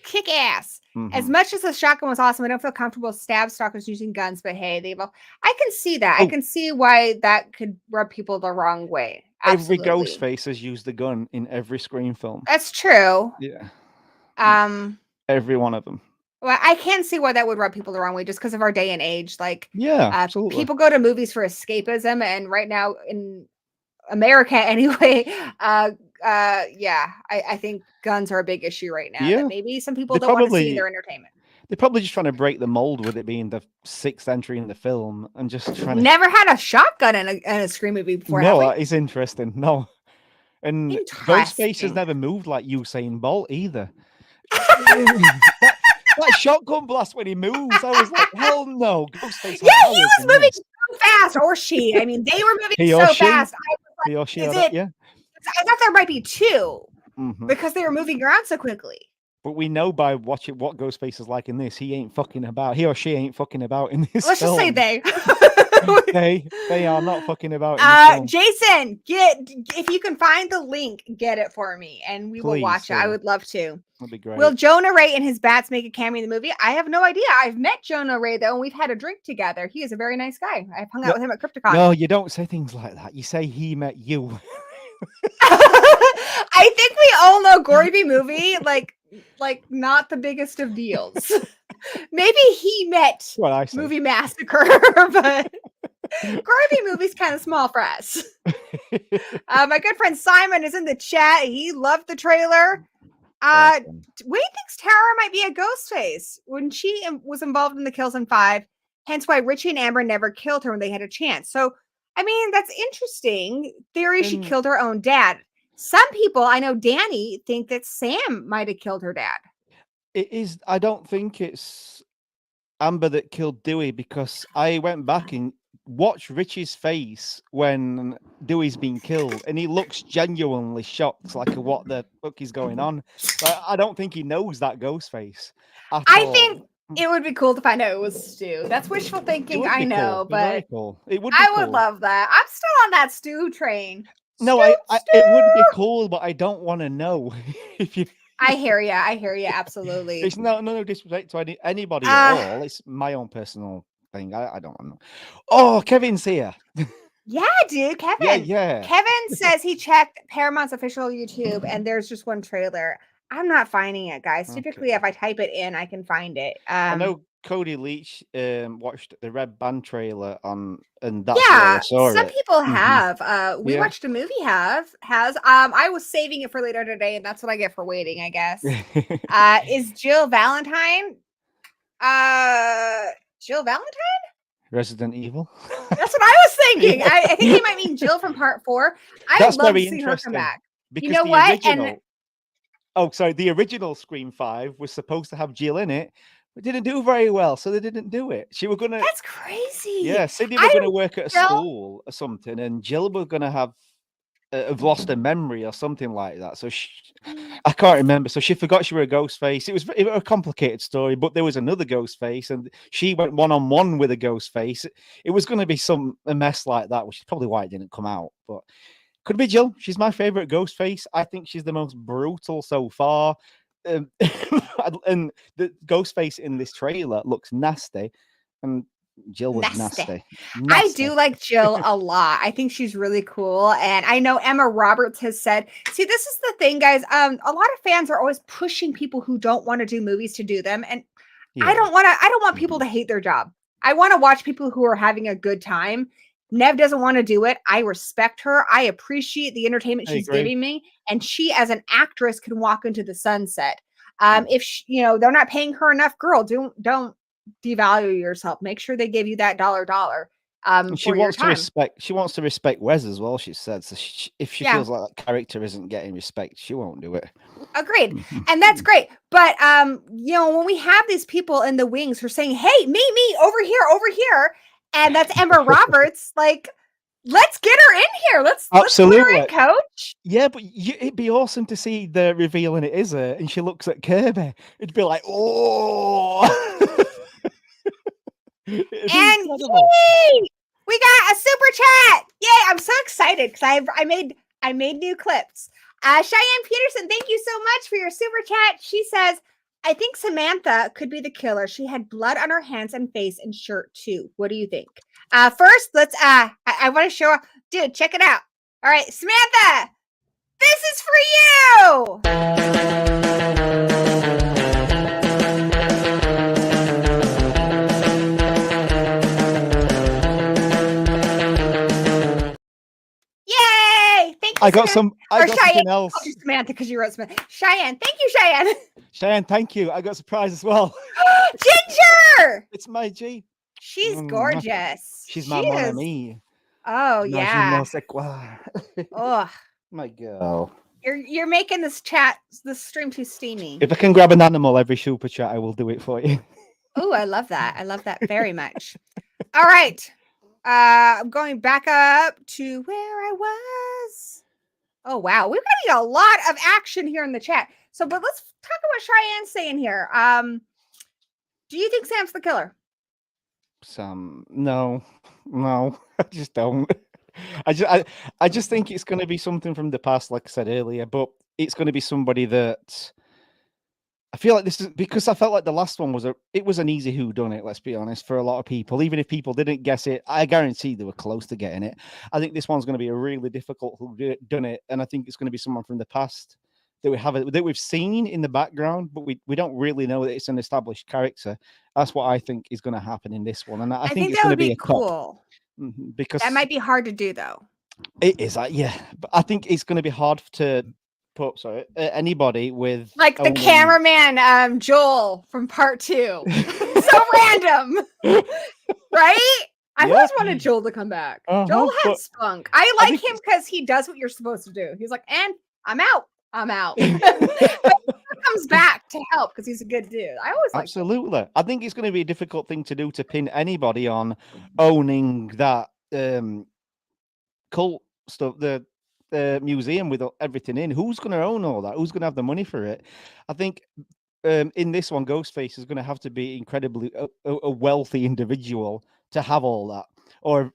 Kick ass. As much as the shotgun was awesome, I don't feel comfortable with stab stalkers using guns, but hey, I can see that. I can see why that could rub people the wrong way. Absolutely. Every Ghostface has used the gun in every Scream film. That's true. Yeah. Every one of them. Well, I can see why that would rub people the wrong way, just because of our day and age. Like, absolutely. People go to movies for escapism, and right now in America, anyway, I think guns are a big issue right now. That maybe some people don't want to see their entertainment. They're probably just trying to break the mold with it being the 6th entry in the film, and just trying to. Never had a shotgun in a Scream movie before. No, that is interesting. No, and Ghostface has never moved like Usain Bolt either. That shotgun blast when he moves, I was like, hell no. Ghostface. Yeah, he was moving so fast, or she. I mean, they were moving so fast. I was like, he or she, I thought there might be 2 because they were moving around so quickly. But we know by watching what Ghostface is like in this, he ain't fucking about. He or she ain't fucking about in this. Let's just say they. they are not fucking about. Jason, if you can find the link, get it for me, and we will watch it. I would love to. That'd be great. Will Jonah Ray and his bats make a cameo in the movie? I have no idea. I've met Jonah Ray though, and we've had a drink together. He is a very nice guy. I've hung out with him at CryptoCon. No, you don't say things like that. You say he met you. I think we all know Gory B Movie, like not the biggest of deals. Maybe he met Movie Massacre, but Gory B Movie's kind of small for us. My good friend Simon is in the chat. He loved the trailer. Awesome. Wade thinks Tara might be a ghost face when she was involved in the kills in 5, hence why Richie and Amber never killed her when they had a chance. So, I mean, that's interesting. Theory she killed her own dad. Some people, I know Danny, think that Sam might have killed her dad. It is. I don't think it's Amber that killed Dewey, because I went back and watched Richie's face when Dewey's been killed, and he looks genuinely shocked, like what the fuck is going on. But I don't think he knows that ghost face. I think it would be cool to find out it was Stu. That's wishful thinking, I know, cool. but Cool. It would. Be I cool. would love that. I'm still on that Stu train. No, Stu, it would be cool, but I don't want to know. If you, I hear you. I hear you. Absolutely. it's no disrespect to anybody at all. It's my own personal thing. I don't know. Oh, Kevin's here. Yeah, dude, Kevin. Yeah. Kevin says he checked Paramount's official YouTube and there's just one trailer. I'm not finding it, guys. Typically, if I type it in, I can find it. I know Cody Leach watched the Red Band trailer on, and that's where I saw some it. people have. We watched a movie. Has I was saving it for later today, and that's what I get for waiting, I guess. Is Jill Valentine? Jill Valentine? Resident Evil. That's what I was thinking. Yeah. I think he might mean Jill from part 4. I would love to see her come back. Because you know the what? original, the original Scream 5 was supposed to have Jill in it, but didn't do very well, so they didn't do it. She was gonna. That's crazy. Yeah, Sydney was gonna work at a school or something, and Jill was gonna have lost her memory or something like that. So I can't remember. So she forgot she was a ghost face. It was a complicated story, but there was another ghost face, and she went one-on-one with a ghost face. It was going to be a mess like that, which is probably why it didn't come out. But could be Jill. She's my favorite ghost face. I think she's the most brutal so far. And the ghost face in this trailer looks nasty, and Jill was nasty. I do like Jill a lot. I think she's really cool. And I know Emma Roberts has said, see, this is the thing, guys. A lot of fans are always pushing people who don't want to do movies to do them. And I don't want people to hate their job. I want to watch people who are having a good time. Nev doesn't want to do it. I respect her. I appreciate the entertainment she's giving me. And she, as an actress, can walk into the sunset. If they're not paying her enough, girl, don't devalue yourself. Make sure they give you that dollar. She wants to respect. She wants to respect Wes as well. She said, so if she feels like that character isn't getting respect, she won't do it. Agreed, and that's great. But when we have these people in the wings who are saying, "Hey, me, over here," and that's Emma Roberts, like, let's get her in here. Let's put her in, coach. Yeah, but it'd be awesome to see the reveal, and it is her, and she looks at Kirby. It'd be like, oh. And yay! We got a super chat. Yay! I'm so excited because I made new clips. Cheyenne Peterson, thank you so much for your super chat. She says, I think Samantha could be the killer. She had blood on her hands and face and shirt too. What do you think? First, let's I want to show, dude, check it out. All right, Samantha, this is for you. I got something else. Oh, Samantha, because you wrote Samantha. Cheyenne, thank you, Cheyenne. Cheyenne, thank you. I got a surprise as well. Ginger! It's my G. She's gorgeous. She's my mon ami. Oh, yeah. Oh, my girl. You're making this stream too steamy. If I can grab an animal every super chat, I will do it for you. Oh, I love that. I love that very much. All right. I'm going back up to where I was. Oh, wow. We've got a lot of action here in the chat. But let's talk about Cheyenne's saying here. Do you think Sam's the killer? No, I just don't. I just think it's going to be something from the past, like I said earlier, but it's going to be somebody that I feel like this is because I felt like the last one was an easy whodunit, let's be honest, for a lot of people. Even if people didn't guess it, I guarantee they were close to getting it. I think this one's going to be a really difficult whodunit, and I think it's going to be someone from the past that we've seen in the background, but we don't really know that it's an established character. That's what I think is going to happen in this one, and I think it's going to be a cool. Because That might be hard to do, though. it is, yeah. But I think it's going to be hard to put anybody with Like the cameraman, Joel from part 2. So random, right? I always wanted Joel to come back. Joel had spunk. I like him because he does what you're supposed to do. He's like, and I'm out. I'm out. But he comes back to help because he's a good dude. I always like absolutely. I think it's going to be a difficult thing to do to pin anybody on owning that cult stuff, the museum with everything in. Who's going to own all that? Who's going to have the money for it? I think in this one, Ghostface is going to have to be incredibly a wealthy individual to have all that, or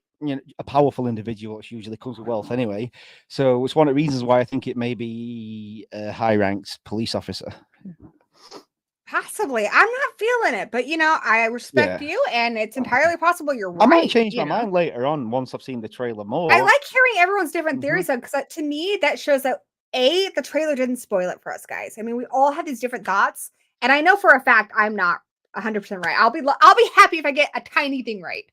a powerful individual, which usually comes with wealth anyway. So it's one of the reasons why I think it may be a high-ranked police officer. Possibly. I'm not feeling it, but I respect you, and it's entirely possible you're right. I might change my mind later on once I've seen the trailer more. I like hearing everyone's different theories, though, because to me that shows that the trailer didn't spoil it for us, guys. I mean, we all have these different thoughts, and I know for a fact I'm not 100% right. I'll be happy if I get a tiny thing right.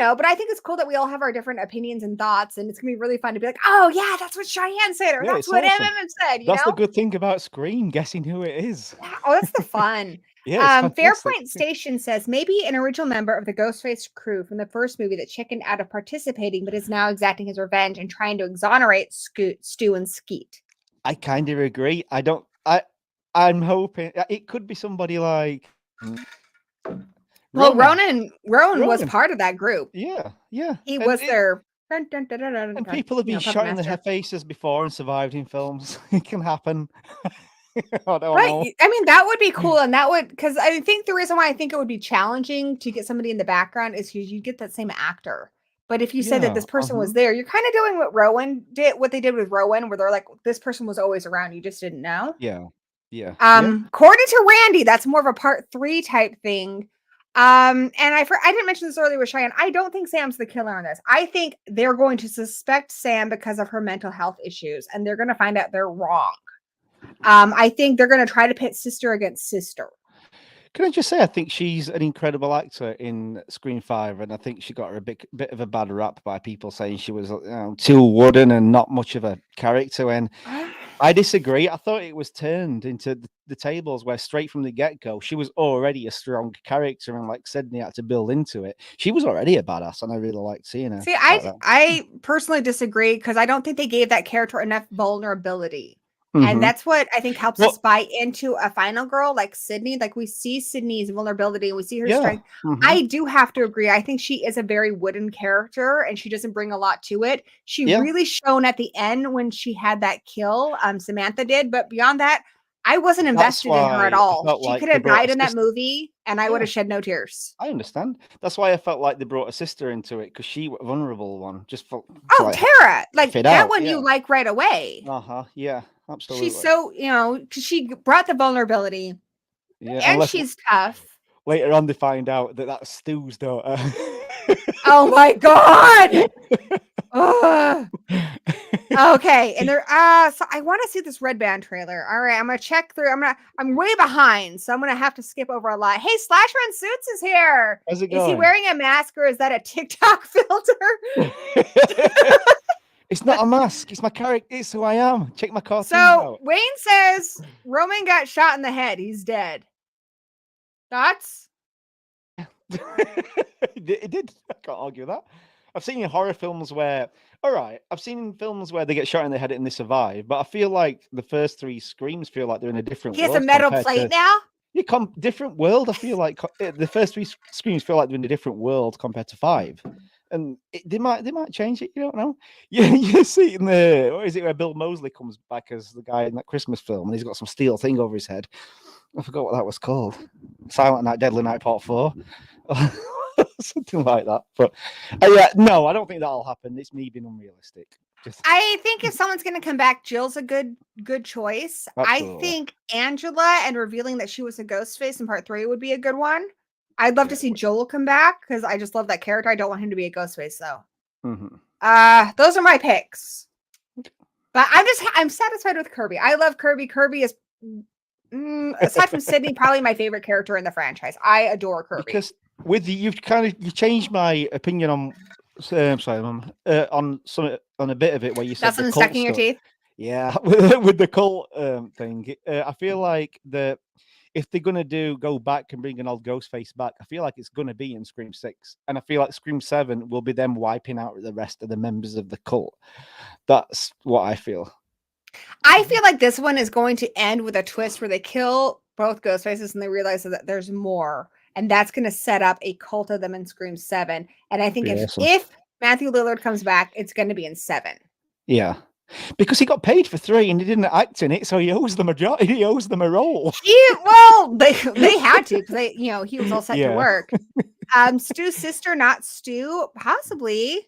But I think it's cool that we all have our different opinions and thoughts, and it's gonna be really fun to be like, oh yeah, that's what Cheyenne said, or that's what awesome. MM said. That's the good thing about Scream, guessing who it is. Yeah, oh, that's the fun. Fairpoint Station says maybe an original member of the Ghostface crew from the first movie that chickened out of participating, but is now exacting his revenge and trying to exonerate Stu and Skeet. I kind of agree. I'm hoping it could be somebody like. Well, Ronan was part of that group. Yeah. He was there. And people have been shot in the faces before and survived in films. It can happen. I don't know. I mean, that would be cool, and that would, because I think the reason why I think it would be challenging to get somebody in the background is because you get that same actor. But if you said that this person was there, you're kind of doing what they did with Rowan, where they're like, this person was always around, you just didn't know. Yeah. According to Randy, that's more of a part 3 type thing. And I didn't mention this earlier with Cheyenne. I don't think Sam's the killer on this. I think they're going to suspect Sam because of her mental health issues, and they're going to find out they're wrong. I think they're going to try to pit sister against sister. Can I just say, I think she's an incredible actor in Scream 5, and I think she got her a bit of a bad rap by people saying she was too wooden and not much of a character. And I disagree. I thought it was turned into the tables where straight from the get-go, she was already a strong character, and like Sydney had to build into it. She was already a badass, and I really liked seeing her. See, I personally disagree because I don't think they gave that character enough vulnerability. And that's what I think helps us buy into a final girl like Sydney. Like we see Sydney's vulnerability and we see her strength. I do have to agree. I think she is a very wooden character and she doesn't bring a lot to it. She really shone at the end when she had that kill. Samantha did. But beyond that, I wasn't invested in her at all. She could have died in that movie and I would have shed no tears. I understand. That's why I felt like they brought a sister into it, because she was a vulnerable one. Just for Tara. Like that one you like right away. Yeah. Absolutely. She's so, because she brought the vulnerability. Yeah, and she's tough. Later on, they find out that that's Stu's daughter. Oh my God. Okay. And so I want to see this Red Band trailer. All right. I'm going to check through. I'm way behind. So I'm going to have to skip over a lot. Hey, Slasher in Suits is here. How's it going? Is he wearing a mask or is that a TikTok filter? It's not a mask. It's my character. It's who I am. Check my cartoon out. Wayne says Roman got shot in the head. He's dead. Thoughts? It did. I can't argue that. I've seen in horror films where, I've seen films where they get shot in the head and they survive, but I feel like the first 3 Screams feel like they're in a different world. He has a metal plate now? Different world. I feel like the first 3 Screams feel like they're in a different world compared to 5. And they might change it. You don't know. You see in what is it where Bill Moseley comes back as the guy in that Christmas film, and he's got some steel thing over his head. I forgot what that was called. Silent Night, Deadly Night Part 4, something like that. But no, I don't think that'll happen. It's me being unrealistic. I think if someone's going to come back, Jill's a good choice. Absolutely. I think Angela and revealing that she was a Ghostface in Part 3 would be a good one. I'd love to see Joel come back because I just love that character. I don't want him to be a Ghostface though. Those are my picks. But I'm satisfied with Kirby. I love Kirby. Kirby is aside from Sydney, probably my favorite character in the franchise. I adore Kirby. with you changed my opinion on sorry, Mum, on a bit of it where you said That's the something cult stuck in your stuff. teeth. Yeah, with the cult thing, I feel like if they're gonna go back and bring an old Ghostface back, I feel like it's gonna be in Scream 6, and I feel like Scream 7 will be them wiping out the rest of the members of the cult. That's what I feel. I feel like this one is going to end with a twist where they kill both Ghostfaces and they realize that there's more, and that's going to set up a cult of them in Scream 7. And I think Be if awesome. if Matthew Lillard comes back, it's going to be in 7. Yeah, because he got paid for 3 and he didn't act in it, so he owes them he owes them a role. They had to because he was all set to Yeah. work. Stu's sister, not Stu, possibly.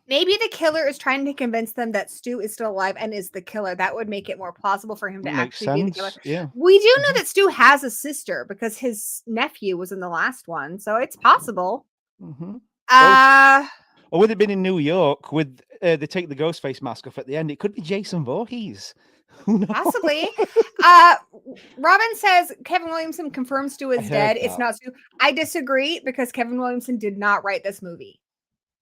Maybe the killer is trying to convince them that Stu is still alive and is the killer. That would make it more plausible for him to Makes actually be the killer. sense. Yeah. We do know that Stu has a sister because his nephew was in the last one, so it's possible. Or would it been in New York with they take the Ghostface mask off at the end? It could be Jason Voorhees. Who knows? Possibly. Robin says Kevin Williamson confirms Stu is dead. that. It's not Stu. I disagree because Kevin Williamson did not write this movie.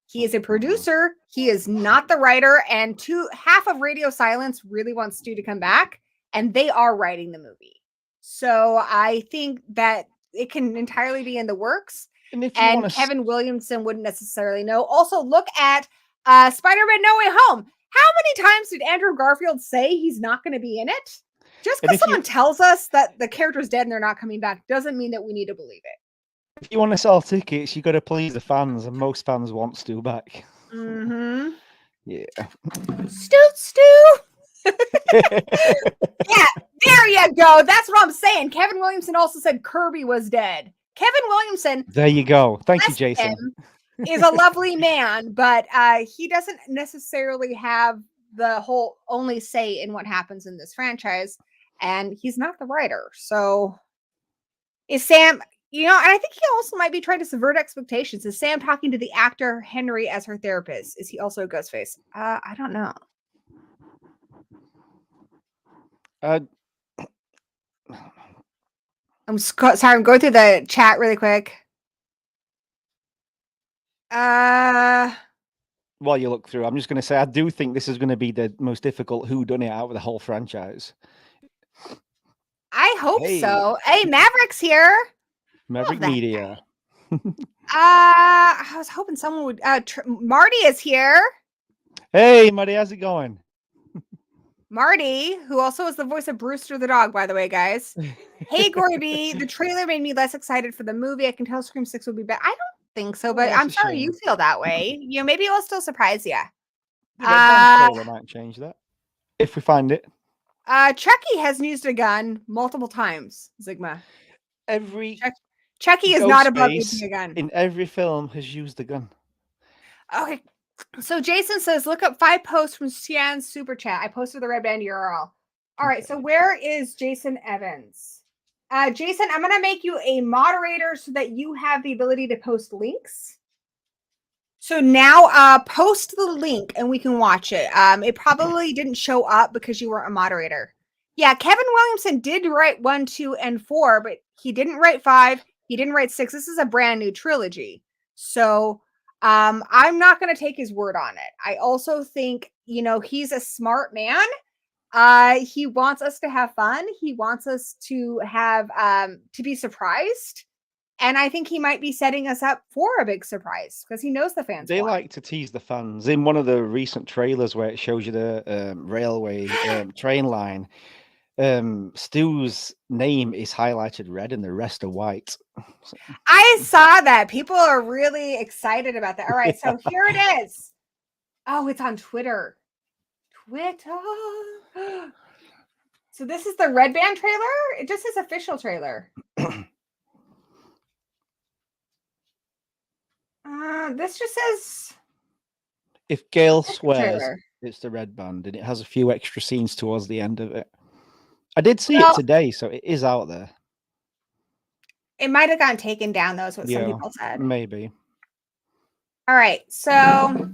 He is a producer. He is not the writer. And half of Radio Silence really wants Stu to come back, and they are writing the movie. So I think that it can entirely be in the works. And Kevin Williamson wouldn't necessarily know. Also, look at Spider-Man No Way Home. How many times did Andrew Garfield say he's not going to be in it? Just because someone tells us that the character's dead and they're not coming back doesn't mean that we need to believe it. If you want to sell tickets, you got to please the fans, and most fans want Stu back. Mm-hmm. Yeah. Stu. Yeah, there you go. That's what I'm saying. Kevin Williamson also said Kirby was dead. Kevin Williamson. There you go. Thank you, Jason. Is a lovely man, but he doesn't necessarily have the whole only say in what happens in this franchise, and he's not the writer. So is Sam, and I think he also might be trying to subvert expectations. Is Sam talking to the actor Henry as her therapist? Is he also a Ghostface? I don't know. I'm sorry, I'm going through the chat really quick. While you look through, I'm just going to say I do think this is going to be the most difficult whodunit out of the whole franchise. I hope so. Hey, Maverick's here. Maverick Media. I was hoping someone would. Marty is here. Hey, Marty, how's it going? Marty, who also is the voice of Brewster the dog, by the way, guys. Hey, Gory B, the trailer made me less excited for the movie. I can tell Scream 6 will be better. I don't think so, but I'm sorry you feel that way. Maybe it'll still surprise you. The trailer might change that if we find it. Chucky has used a gun multiple times, Sigma. Chucky is not above using a gun. In every film has used a gun. Okay. So Jason says, look up 5 posts from Cian's super chat. I posted the red band URL. All right. So where is Jason Evans? Jason, I'm going to make you a moderator so that you have the ability to post links. So now post the link and we can watch it. It probably didn't show up because you weren't a moderator. Yeah, Kevin Williamson did write 1, 2, and 4, but he didn't write 5. He didn't write 6. This is a brand new trilogy. So I'm not going to take his word on it. I also think, he's a smart man. He wants us to have fun. He wants us to have to be surprised. And I think he might be setting us up for a big surprise because he knows the fans. They like to tease the fans. In one of the recent trailers where it shows you the railway train line, Stu's name is highlighted red and the rest are white. I saw that. People are really excited about that. All right, so here it is. Oh, it's on Twitter. So this is the Red Band trailer? It just says official trailer. This just says... If Gail swears, it's the Red Band, and it has a few extra scenes towards the end of it. I did see it today, so it is out there. It might have gotten taken down, though, is what some people said. Maybe. All right, so...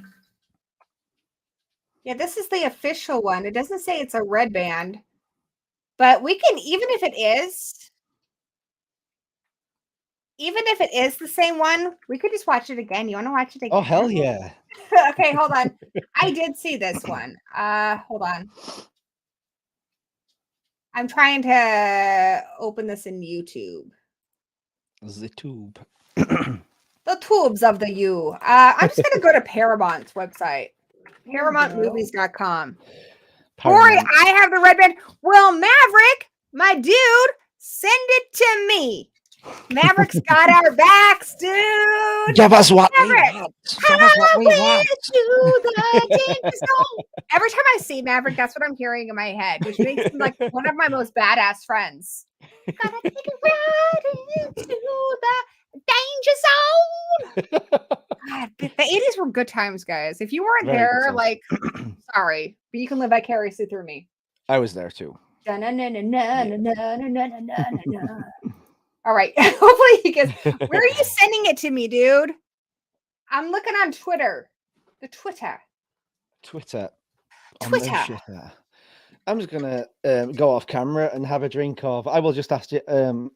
Yeah, this is the official one. It doesn't say it's a Red Band. But we can, even if it is... even if it is the same one, we could just watch it again. You want to watch it again? Oh, hell yeah. Okay, hold on. I did see this one. Hold on. I'm trying to open this in YouTube. The tube. The tubes of the U. I'm just going to go to Paramount's website. ParamountMovies.com. Corey, I have the red band. Well, Maverick, my dude, send it to me. Maverick's got our backs, dude. Give us what we Maverick, want. Give us what we want. to the danger zone. Every time I see Maverick, that's what I'm hearing in my head, which makes him like one of my most badass friends. Gotta take it right into the danger zone. God, the 80s were good times, guys. If you weren't Very there, good times. like, sorry, but you can live vicariously through me. I was there too. All right. Hopefully he gets. Where are you sending it to me, dude? I'm looking on Twitter. The Twitter. Twitter. Twitter. I'm just gonna go off camera and have a drink of. I will just ask you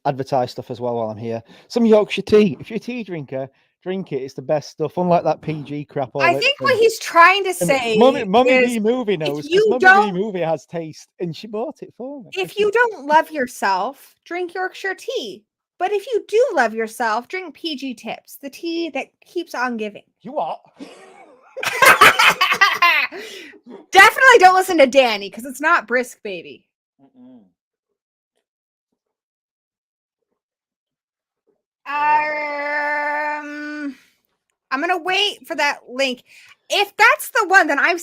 advertise stuff as well while I'm here. Some Yorkshire tea. If you're a tea drinker, drink it. It's the best stuff. Unlike that PG crap. I think what he's trying to say Mummy is, B Movie knows. if you Mummy don't- B Movie has taste, and she bought it for me. if you don't love yourself, drink Yorkshire tea. But if you do love yourself, drink PG Tips, the tea that keeps on giving. You what? Definitely don't listen to Danny because it's not brisk, baby. I'm gonna wait for that link. If that's the one, then I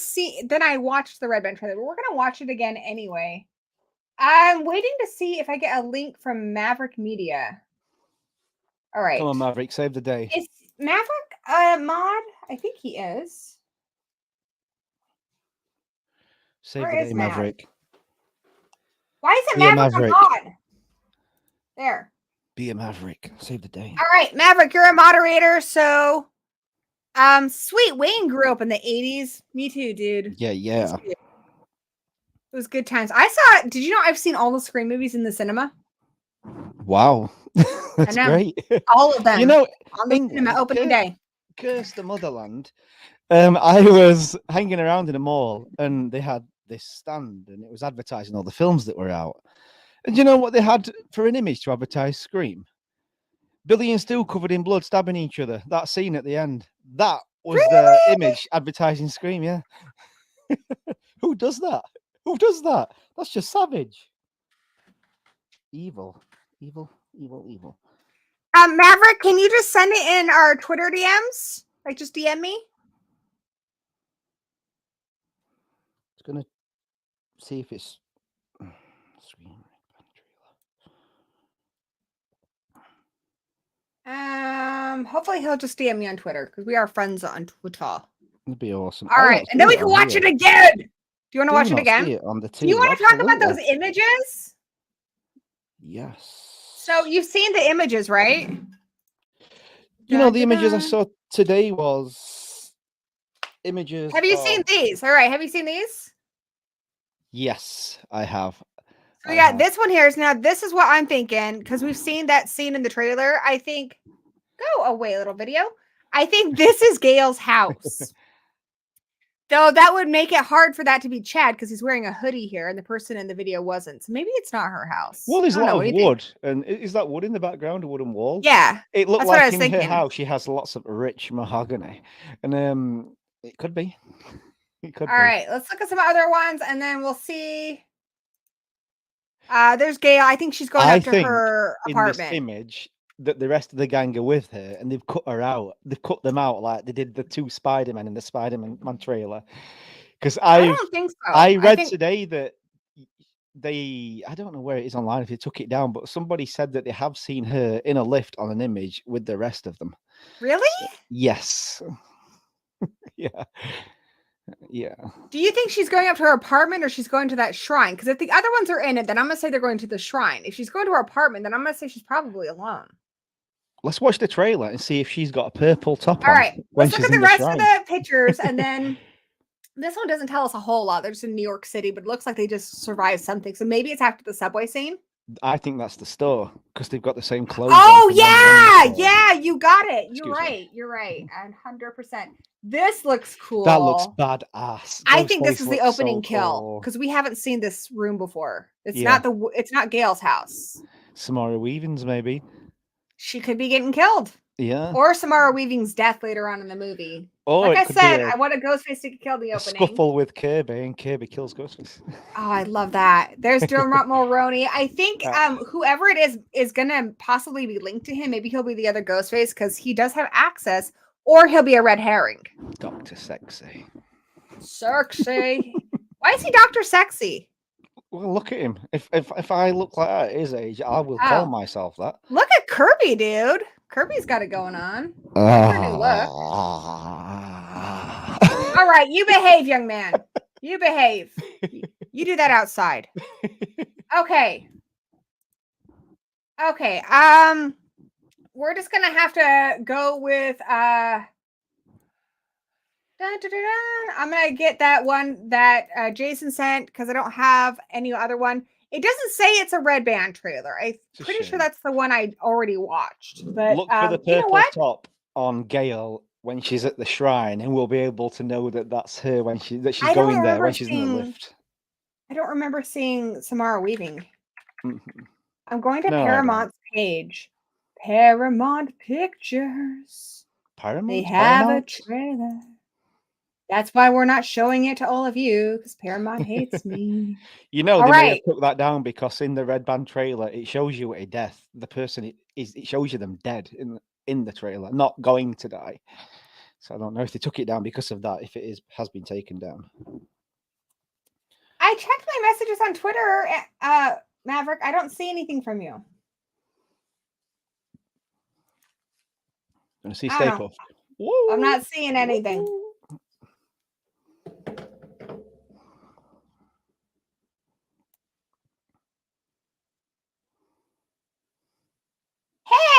watched the Red Band trailer, but we're gonna watch it again anyway. I'm waiting to see if I get a link from Maverick Media. All right. Come on, Maverick, save the day. Is Maverick a mod? I think he is. Save Where the is day, Mav? Maverick. Why is it Be a Maverick a Maverick. mod? There. Be a Maverick. Save the day. All right, Maverick, you're a moderator, so sweet. Wayne grew up in the 80s. Me too, dude. Yeah. It was good times. I saw, did you know I've seen all the Scream movies in the cinema? Wow. That's know. great. All of them. You know, on the England, cinema opening day. Curse the motherland. I was hanging around in a mall and they had this stand and it was advertising all the films that were out. And you know what they had for an image to advertise Scream? Billy and Stu covered in blood stabbing each other. That scene at the end. That was the image advertising Scream, yeah. Who does that? Who does that? That's just savage. Evil. Maverick, can you just send it in our Twitter DMs? Like, just DM me? It's gonna see if it's Scream. Hopefully he'll just DM me on Twitter because we are friends on Twitter. It'd be awesome. All right, and then we can watch it again. Do you want to watch it again? Do you want to talk about those images? Yes. So you've seen the images, right? You know, the images I saw today was images. Have you seen these? All right, have you seen these? Yes, I have. So we got this one here. Now, this is what I'm thinking because we've seen that scene in the trailer. I think, go away, little video. I think this is Gail's house. Though that would make it hard for that to be Chad because he's wearing a hoodie here and the person in the video wasn't. So maybe it's not her house. Well, there's a lot of wood. And is that wood in the background, a wooden wall? Yeah. It looked that's what I was like in her thinking. house she has lots of rich mahogany. And it could be. It could be. All right, let's look at some other ones and then we'll see. There's Gail. I think she's going up to her apartment. In this image, that the rest of the gang are with her and they've cut her out. They've cut them out like they did the two Spider-Men in the Spider-Man trailer. Because I don't think so. I read today that I don't know where it is online if they took it down, but somebody said that they have seen her in a lift on an image with the rest of them. Really? Yes. Yeah. Do you think she's going up to her apartment or she's going to that shrine? Because if the other ones are in it, then I'm going to say they're going to the shrine. If she's going to her apartment, then I'm going to say she's probably alone. Let's watch the trailer and see if she's got a purple top on. All right. Let's look at the rest shrine. of the pictures. And then this one doesn't tell us a whole lot. They're just in New York City, but it looks like they just survived something. So maybe it's after the subway scene. I think that's the store because they've got the same clothes. Oh on from when they're in the store. yeah, you got it. Excuse You're me. right. You're right. 100%. This looks cool. That looks badass. I think this is the Ghostface looks opening so kill cool. because we haven't seen this room before. It's Yeah. not Gail's house. Samara Weaving's maybe. She could be getting killed. Yeah. Or Samara Weaving's death later on in the movie. Or like it I could said, be I want a Ghostface to get killed in the a opening. scuffle with Kirby, and Kirby kills Ghostface. Oh, I love that. There's Dermot Mulroney. I think whoever it is gonna possibly be linked to him. Maybe he'll be the other Ghostface because he does have access, or he'll be a red herring. Dr. Sexy. Sexy. Why is he Dr. Sexy? Well, look at him. If I look like that at his age, I will call myself that. Look at Kirby, dude. Kirby's got it going on. Her new look. All right, you behave, young man. You behave. You do that outside. Okay. Okay. We're just gonna have to go with I'm gonna get that one that Jason sent because I don't have any other one. It doesn't say it's a red band trailer. I'm pretty sure that's the one I already watched. But look for the you know purple what? top on Gail when she's at the shrine, and we'll be able to know that that's her when she's going there when she's in the lift. I don't remember seeing Samara Weaving. Mm-hmm. I'm going to Paramount's page. Paramount Pictures. They have a trailer. That's why we're not showing it to all of you, because Paramount hates me. You know, they may have took that down because in the red band trailer, it shows you a death. The person it shows you them dead in the trailer, not going to die. So I don't know if they took it down because of that, if it has been taken down. I checked my messages on Twitter, Maverick. I don't see anything from you. Want to see Stay Puft? I'm not seeing anything.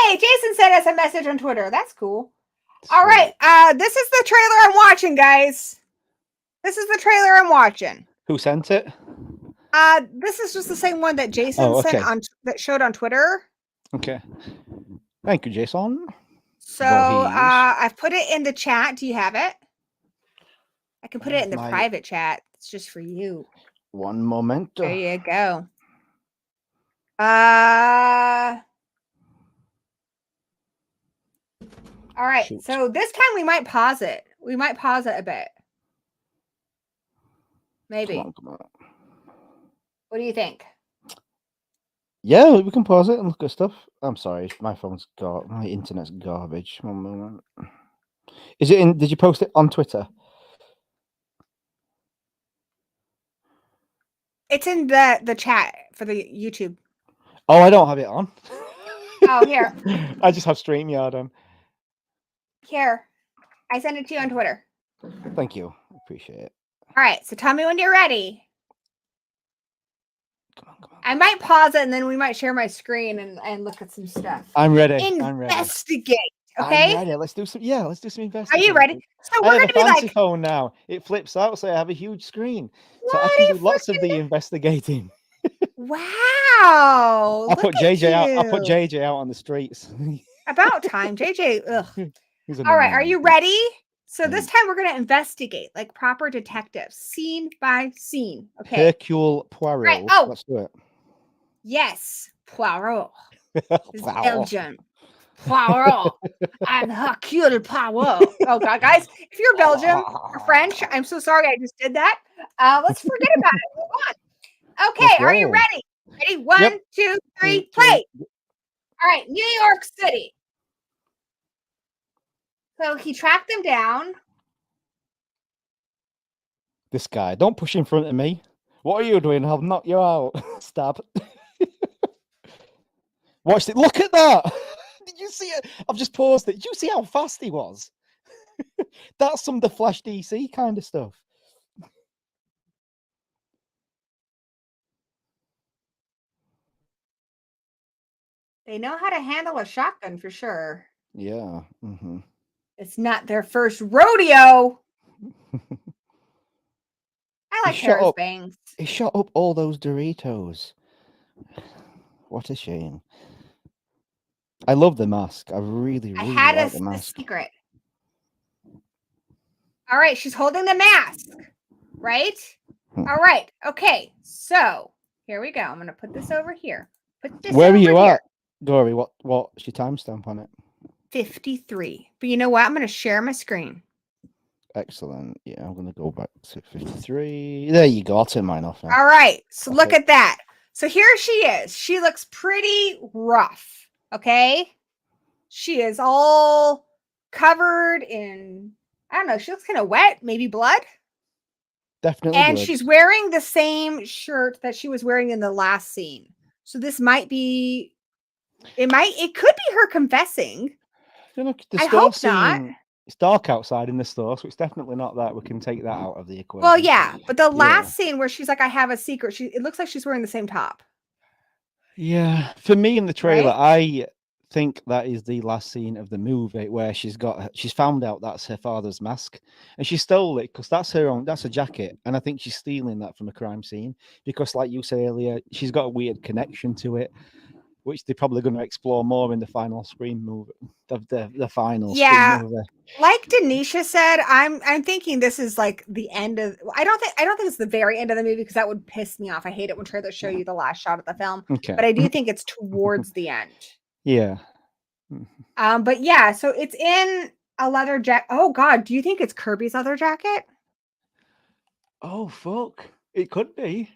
Hey, Jason sent us a message on Twitter. That's cool. All right. This is the trailer I'm watching, guys. This is the trailer I'm watching. Who sent it? This is just the same one that Jason sent that showed on Twitter. Okay. Thank you, Jason. So I've put it in the chat. Do you have it? I can put it in the private chat. It's just for you. One moment. There you go. All right. Shoot. So this time we might pause it. We might pause it a bit. Maybe. Come on. What do you think? Yeah, we can pause it and look at stuff. I'm sorry, my internet's garbage. 1 moment. Is it in? Did you post it on Twitter? It's in the chat for the YouTube. Oh, I don't have it on. Oh, here. I just have StreamYard on. Here. I sent it to you on Twitter. Thank you. Appreciate it. All right. So tell me when you're ready. Come on. I might pause it and then we might share my screen and look at some stuff. I'm ready. Investigate. Okay. I'm ready. Let's do some investigation. Are you ready? So we're going to be like phone now. It flips out, so I have a huge screen. So I can do lots of the investigating. Wow. I put JJ out. I put JJ out on the streets. About time. JJ. Ugh. All right. Are you ready? So this time we're going to investigate like proper detectives, scene by scene. Okay. Hercule Poirot. Right. Oh, let's do it. Yes, Poirot. Belgian. Poirot and Hercule Poirot. Oh God, guys, if you're Belgian or French, I'm so sorry I just did that. Let's forget about it. Move on. Okay, are you ready? Ready? 1, 2, 3, play. All right, New York City. So he tracked them down. This guy, don't push in front of me. What are you doing? I'll knock you out. Stab. Watch it. Look at that. Did you see it? I've just paused it. Did you see how fast he was? That's some of the Flash DC kind of stuff. They know how to handle a shotgun for sure. Yeah. Mm-hmm. It's not their first rodeo. I like Harris Banks. He shot up all those Doritos. What a shame. I love the mask. I really, I really had like the the mask. secret. All right, she's holding the mask, right? All right. Okay. So here we go. I'm gonna put this over here. Put this Where are over you here. at, Gory? What's your timestamp on it? 53. But you know what? I'm gonna share my screen. Excellent. Yeah, I'm gonna go back to 53. There you go. I'll turn mine off now. All right. So look Okay. at that. So here she is. She looks pretty rough. Okay. She is all covered in, I don't know, she looks kind of wet, maybe blood. Definitely And blood. she's wearing the same shirt that she was wearing in the last scene. So this might be, it could be her confessing. Look, the I store hope scene. not. It's dark outside in the store, so it's definitely not that. We can take that out of the equation. Well, yeah, but the Yeah. last scene where she's like, I have a secret, it looks like she's wearing the same top. Yeah, for me in the trailer, Right? I think that is the last scene of the movie where she's found out that's her father's mask, and she stole it because that's her own. That's a jacket, and I think she's stealing that from a crime scene because, like you said earlier, she's got a weird connection to it, which they're probably going to explore more in the final Scream movie. The final Scream movie. Like Denisha said, I'm thinking this is like the end of. I don't think it's the very end of the movie because that would piss me off. I hate it when trailers show you the last shot of the film. Okay. But I do think it's towards the end. Yeah. But yeah, so it's in a leather jacket. Oh God, do you think it's Kirby's leather jacket? Oh fuck! It could be.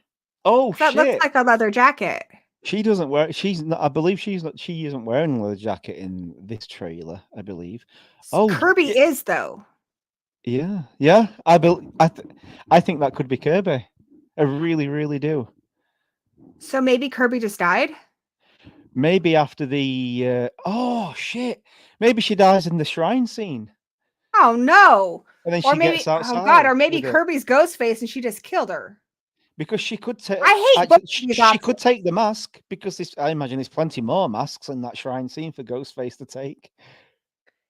Oh That looks shit! like a leather jacket. She doesn't wear. She's not. I believe she's not. She isn't wearing a leather jacket in this trailer. I believe. Oh, Kirby is though. yeah, yeah. I think that could be Kirby. I really, really do. So maybe Kirby just died. Maybe after the. Oh shit! Maybe she dies in the shrine scene, Oh no! and then Or she maybe, gets oh God! outside Or maybe with it. Kirby's Ghostface and she just killed her. Because she could take. I hate both of She these could options. take the mask because I imagine there's plenty more masks in that shrine scene for Ghostface to take.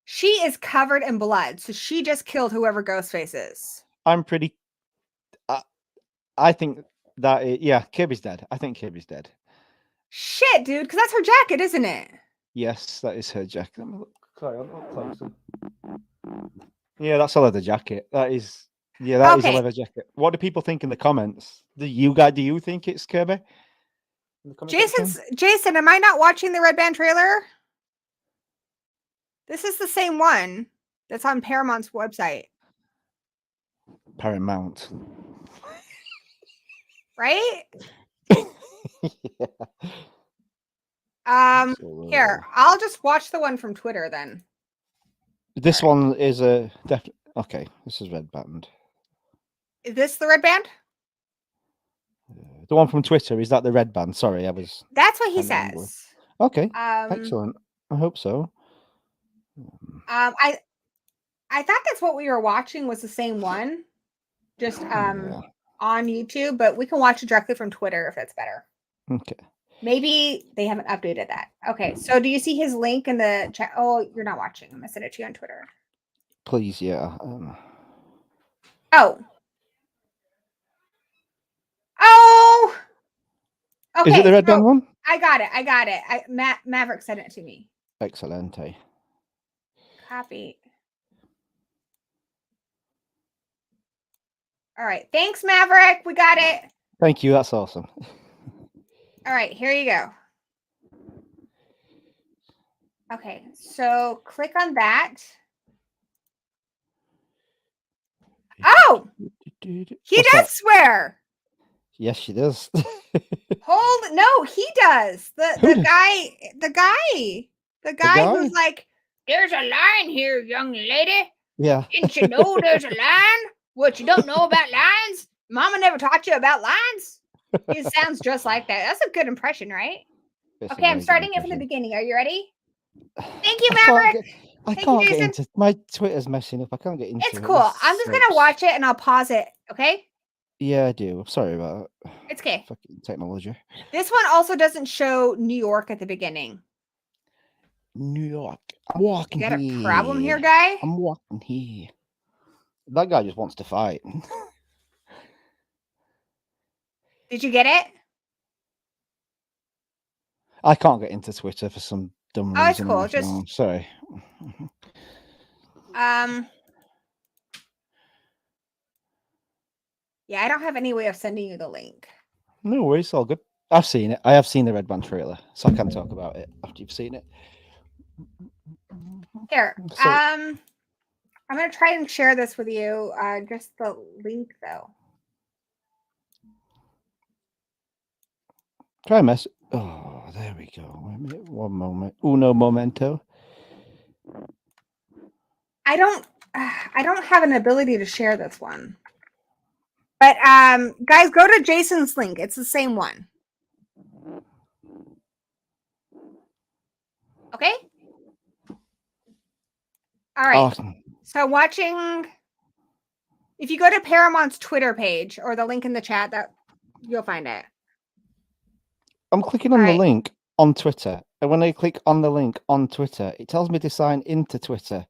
She is covered in blood, so she just killed whoever Ghostface is. I'm pretty. I think that yeah, Kirby's dead. I think Kirby's dead. Shit, dude, because that's her jacket, isn't it? Yes, that is her jacket. Let me look. Sorry, I'm not closer. Yeah, that's a leather jacket. That is. Yeah, that is a Okay. leather jacket. What do people think in the comments? Do you think it's Kirby? In the comment section? Jason, am I not watching the Red Band trailer? This is the same one that's on Paramount's website, Paramount. right? Yeah. Here, I'll just watch the one from Twitter then. This one is a definite. Okay, this is Red Band. Is this the Red Band? The one from Twitter, is that the Red Band? Sorry, I was. That's what he kind of angry. says. Okay, excellent. I hope so. I thought that's what we were watching was the same one, just Yeah. on YouTube, but we can watch it directly from Twitter if that's better. Okay. Maybe they haven't updated that. Okay, so do you see his link in the chat? Oh, you're not watching. I'm gonna send it to you on Twitter. Please, yeah. Oh. Oh. Okay. Is it the Red Band one? I got it. Maverick sent it to me. Excellente. Copy. All right. Thanks, Maverick. We got it. Thank you. That's awesome. All right. Here you go. Okay. So click on that. Oh, he does swear. Yes, she does. No, he does. The guy who's like, there's a line here, young lady. Yeah. Didn't you know there's a line? What, you don't know about lines? Mama never taught you about lines? He sounds just like that. That's a good impression, right? Okay, I'm starting it from the beginning. Are you ready? Thank you, Maverick. I can't get into my Twitter's messing up. I can't get into it. It's cool. I'm just gonna watch it and I'll pause it. Okay? Yeah, I do. Sorry about it. It's okay. Fucking technology. This one also doesn't show New York at the beginning. New York. I'm walking here. You got a problem here, guy? I'm walking here. That guy just wants to fight. Did you get it? I can't get into Twitter for some dumb Oh, it's reason. cool. On my Just phone. Sorry. yeah, I don't have any way of sending you the link. No worries, all good. I've seen it. I have seen the Red Band trailer, so I can talk about it after you've seen it. Here, So, I'm gonna try and share this with you. Just the link though. try a mess. Oh, there we go. Wait a minute. One moment. Uno momento. I don't have an ability to share this one. But guys, go to Jason's link. It's the same one. Okay? All right. Awesome. So watching, if you go to Paramount's Twitter page or the link in the chat, that you'll find it. I'm clicking on the link on Twitter, and when I click on the link on Twitter, it tells me to sign into Twitter.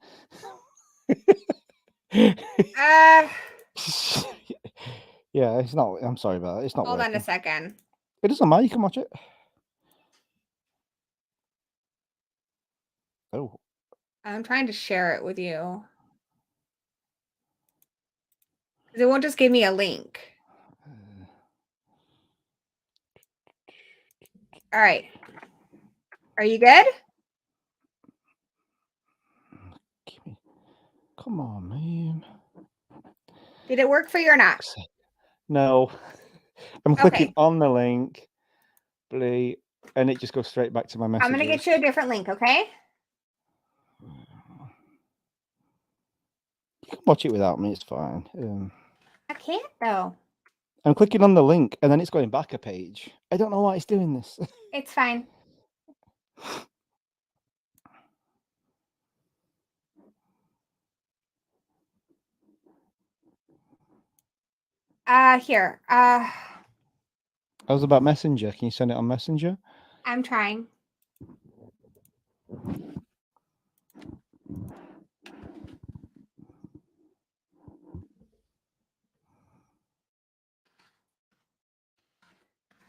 Yeah, it's not. I'm sorry about it. It's not. Hold working. on a second. It doesn't matter. You can watch it. Oh. I'm trying to share it with you. It won't just give me a link. All right. Are you good? Come on, man. Did it work for you or not? No. I'm clicking on the link, and it just goes straight back to my messages. I'm going to get you a different link, okay? You can watch it without me. It's fine. I can't, though. I'm clicking on the link, and then it's going back a page. I don't know why it's doing this. It's fine. Here. I was about Messenger. Can you send it on Messenger? I'm trying.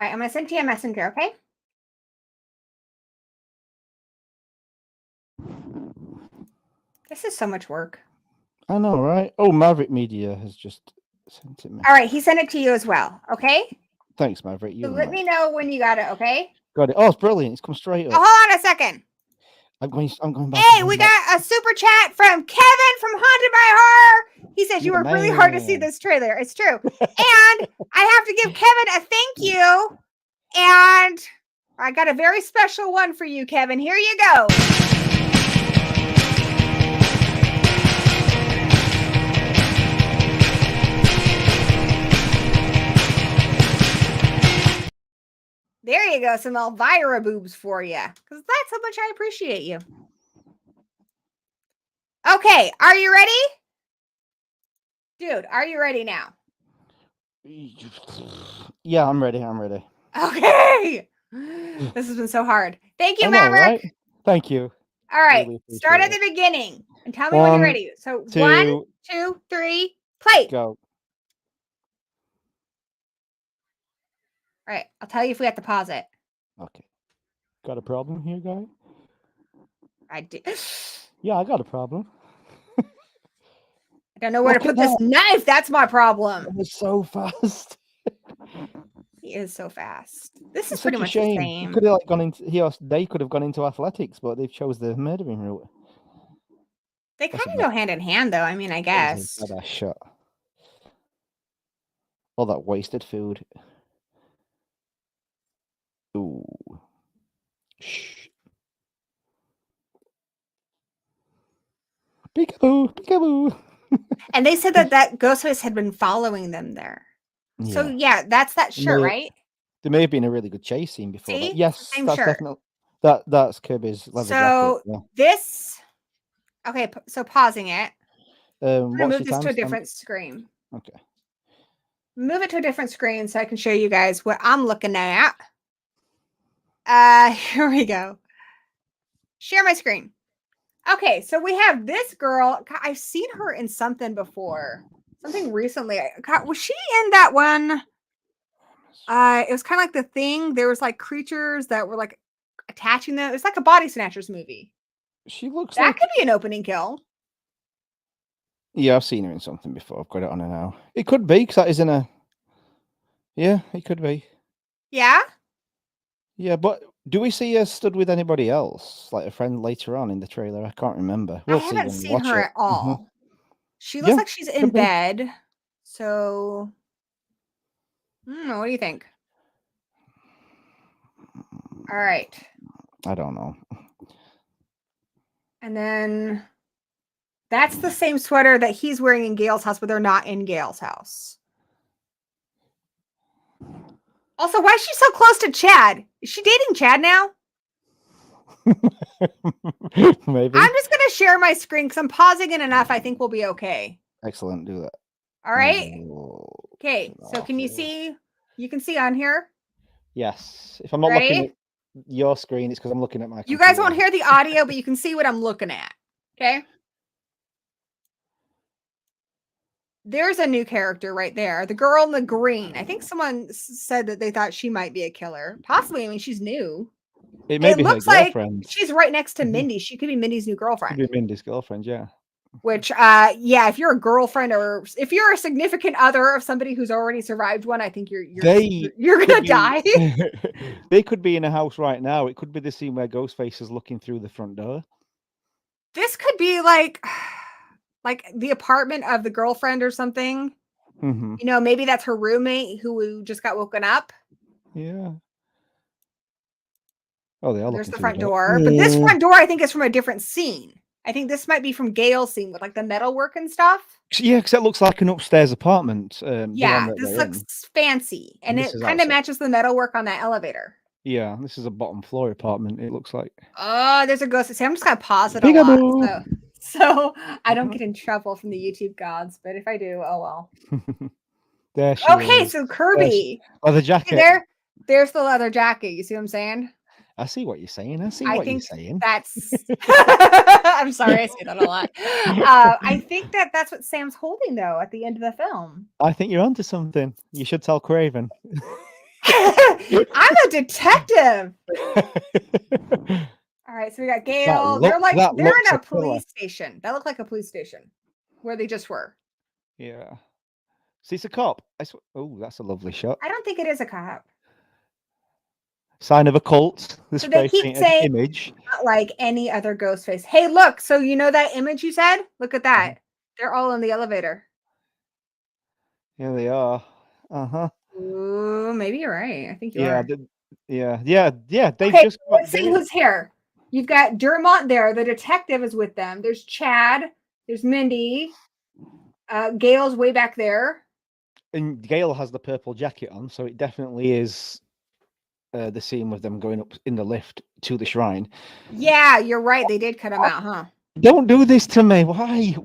All right, I'm going to send you a messenger, okay? This is so much work. I know, right? Oh, Maverick Media has just sent it me. All right, he sent it to you as well, okay? Thanks, Maverick. So let me know when you got it, okay? Got it. Oh, it's brilliant. It's come straight up. Oh, hold on a second. I'm going back. Hey, we got a super chat from Kevin from Haunted by Horror. He says you worked really hard to see this trailer. It's true. And I have to give Kevin a thank you. And I got a very special one for you, Kevin. Here you go. There you go. Some Elvira boobs for you. Because that's how much I appreciate you. Okay. Are you ready? Dude, are you ready now? Yeah, I'm ready. I'm ready. Okay. This has been so hard. Thank you, I know, Maverick. right? Thank you. All right. Really Start at appreciate the beginning and tell me when you're ready. So 1, 2, 3, play. Go. All right. I'll tell you if we have to pause it. Okay. Got a problem here, guy? I do. Yeah, I got a problem. I don't know where to put this knife. That's my problem. It was so fast. He is so fast. This is It's pretty such a much shame. the He same. could have like gone into they could have gone into athletics, but they've chose the murdering route. They kind of go hand in hand, though. I mean, I guess. That was a badass shot. All that wasted food. Ooh. Shh. Peekaboo, peekaboo. And they said that Ghostface had been following them there. Yeah. So yeah, that's that shirt, right? There may have been a really good chase scene before. See? That. Yes, same that's shirt. definitely that's Kirby's leather jacket. Yeah. This. Okay, so pausing it. I'm gonna what's move this to a different screen. Okay. Move it to a different screen so I can show you guys what I'm looking at. Here we go. Share my screen. Okay, so we have this girl. God, I've seen her in something before. Something recently. God, was she in that one? It was kind of like The Thing. There was like creatures that were like attaching them. It's like a body snatchers movie. She looks That like. could be an opening kill. Yeah, I've seen her in something before. I've got it on her now. It could be because that isn't a. Yeah, it could be. Yeah. Yeah, but do we see her stood with anybody else, like a friend later on in the trailer? I can't remember. We'll I see haven't when we seen watch her it. at all. She looks Yeah, like she's in could be. bed. So, what do you think? All right. I don't know. And then that's the same sweater that he's wearing in Gail's house, but they're not in Gail's house. Also, why is she so close to Chad? Is she dating Chad now? Maybe. I'm just going to share my screen because I'm pausing it enough. I think we'll be okay. Excellent. Do that. All right. Oh, Okay. So can you see? You can see on here. Yes. If I'm not Ready? looking at your screen, it's because I'm looking at my. You guys won't hear the audio, but you can see what I'm looking at. Okay. There's a new character right there. The girl in the green. I think someone said that they thought she might be a killer. Possibly. I mean, she's new. It may be her looks like girlfriend. she's right next to Mhm. Mindy. She could be Mindy's new Could girlfriend. be Mindy's girlfriend. Yeah. Which, yeah, if you're a girlfriend or if you're a significant other of somebody who's already survived one, I think you're gonna die. They could be in a house right now. It could be the scene where Ghostface is looking through the front door. This could be like the apartment of the girlfriend or something. Mm-hmm. You know, maybe that's her roommate who just got woken up. Yeah. Oh, they are. There's looking the through front door. door, but this front door I think is from a different scene. I think this might be from Gail's scene with like the metalwork and stuff. Yeah, because it looks like an upstairs apartment. The one Yeah, that this they're looks in. fancy, and this it is kind of outside. matches the metalwork on that elevator. Yeah, this is a bottom floor apartment. It looks like. Oh, there's a ghost. See, I'm just gonna pause it a lot, Peekaboo. so I don't get in trouble from the YouTube gods. But if I do, oh well. There she Okay, is. so Kirby. Leather jacket. There's the leather jacket. You see what I'm saying? I see what you're saying. I see I what you're think saying. that's. I'm sorry, I say that a lot. I think that's what Sam's holding though at the end of the film. I think you're onto something. You should tell Craven. I'm a detective. All right, so we got Gail. They're in a police station. That looked like a police station where they just were. Yeah. See, it's a cop. Oh, that's a lovely shot. I don't think it is a cop. Sign of a cult. The So they spray keep painted saying image. not like any other ghost face. Hey, look. So you know that image you said? Look at that. They're all in the elevator. Here they are. Uh-huh. Ooh, maybe you're right. I think you Yeah, are. yeah. They've Okay, just let's see who's here. You've got Dermot there. The detective is with them. There's Chad. There's Mindy. Gail's way back there. And Gail has the purple jacket on, so it definitely is the scene with them going up in the lift to the shrine. Yeah, you're right. They did cut him out, huh? Don't do this to me. Why?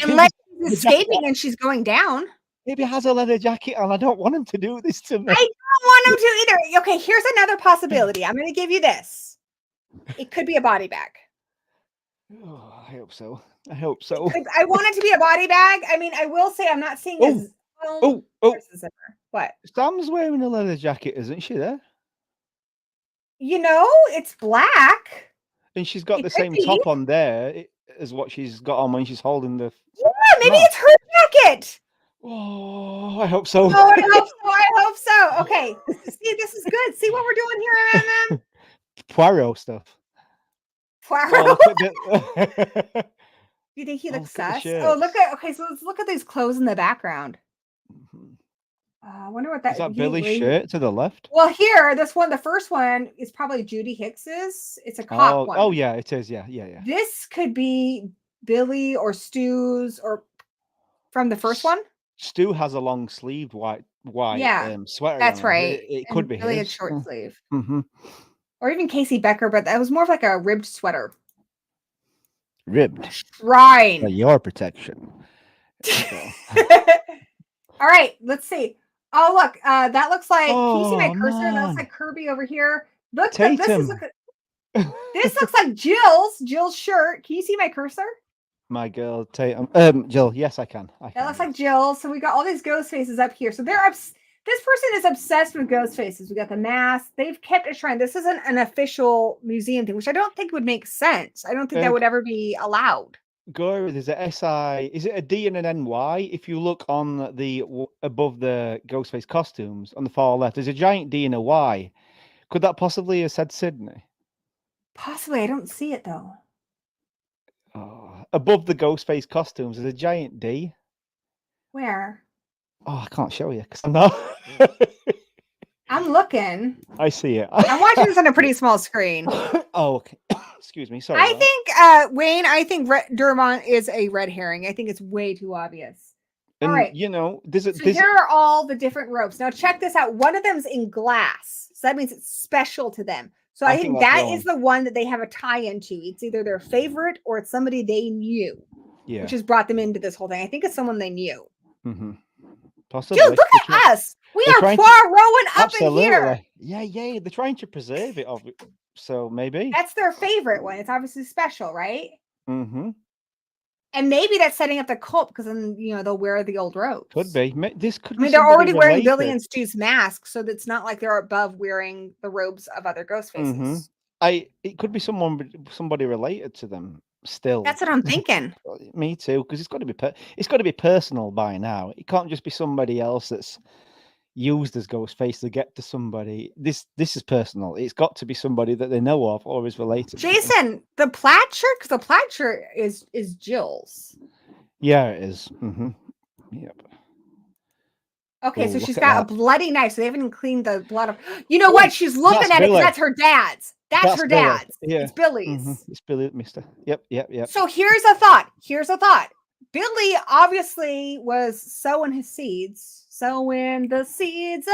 Unless she's escaping and she's going down. Maybe has a leather jacket on. I don't want him to do this to me. I don't want him to either. Okay, here's another possibility. I'm going to give you this. It could be a body bag. Oh, I hope so. I hope so. I want it to be a body bag. I mean, I will say I'm not seeing as. Oh. What? Sam's wearing a leather jacket, isn't she? There. You know, it's black. And she's got It the could same be. top on there as what she's got on when she's holding the. Yeah, maybe it's her jacket. Oh, I hope so. Oh, I hope so. I hope so. Okay. See, this is good. See what we're doing here, MM? Poirot stuff. Poirot. Oh, Do you think he looks look at sus? the Oh, okay, so let's look at these clothes in the background. I wonder what that is. That Billy's shirt to the left? Well, here, the first one is probably Judy Hicks's. It's a cop one. Oh, yeah, it is. Yeah. This could be Billy or Stu's or from the first one. Stu has a long sleeved white sweater. That's on. right. It could be Billy had his. short sleeve. Mm-hmm. Or even Casey Becker, but that was more of like a ribbed sweater. Ribbed. Shrine. For your protection. All right, let's see. Oh, look, that looks like. Can you see my cursor? Man. That looks like Kirby over here. Look, Tatum. this looks like Jill's shirt. Can you see my cursor? My girl, Tatum. Jill. Yes, I can. That looks like Jill. So we got all these ghost faces up here. So they're This person is obsessed with ghost faces. We got the mask. They've kept a shrine. This isn't an official museum thing, which I don't think would make sense. I don't think that would ever be allowed. Gory, there's a SI. Is it a D and an NY? If you look on the above the Ghostface costumes on the far left, there's a giant D and a Y. Could that possibly have said Sydney? Possibly. I don't see it though. Oh, above the Ghostface costumes, there's a giant D. Where? Oh, I can't show you because I'm not. I'm looking. I see it. I'm watching this on a pretty small screen. Oh, okay. Excuse me. Sorry. I think, Wayne, I think Durmont is a red herring. I think it's way too obvious. And, all right. You know, there's a. So here are all the different ropes. Now check this out. One of them's in glass. So that means it's special to them. So I think that is the one that they have a tie into. It's either their favorite or it's somebody they knew. Yeah. Which has brought them into this whole thing. I think it's someone they knew. Mm-hmm. Possibly. Dude, look at us. We are Poirot up in here. Yeah, yeah. They're trying to preserve it. So maybe. That's their favorite one. It's obviously special, right? Mm-hmm. And maybe that's setting up the cult because then, you know, they'll wear the old robes. Could be. This could I mean, they're already wearing Billy and Stu's masks, so it's not like they're above wearing the robes of other ghost faces. Mm-hmm. It could be somebody related to them. Still, that's what I'm thinking. Me too, because it's got to be personal by now. It can't just be somebody else that's used as Ghostface to get to somebody. This is personal. It's got to be somebody that they know of or is related. Jason, the plaid shirt, because the plaid shirt is Jill's. Yeah, it is. Mm-hmm. Yep. Okay, so she's got a bloody knife. So they haven't even cleaned the blood of. You know what? She's looking at it because that's her dad's. That's her dad's. Yeah. It's Billy's. Mm-hmm. It's Billy, Mister. Yep. So here's a thought. Billy obviously was sowing the seeds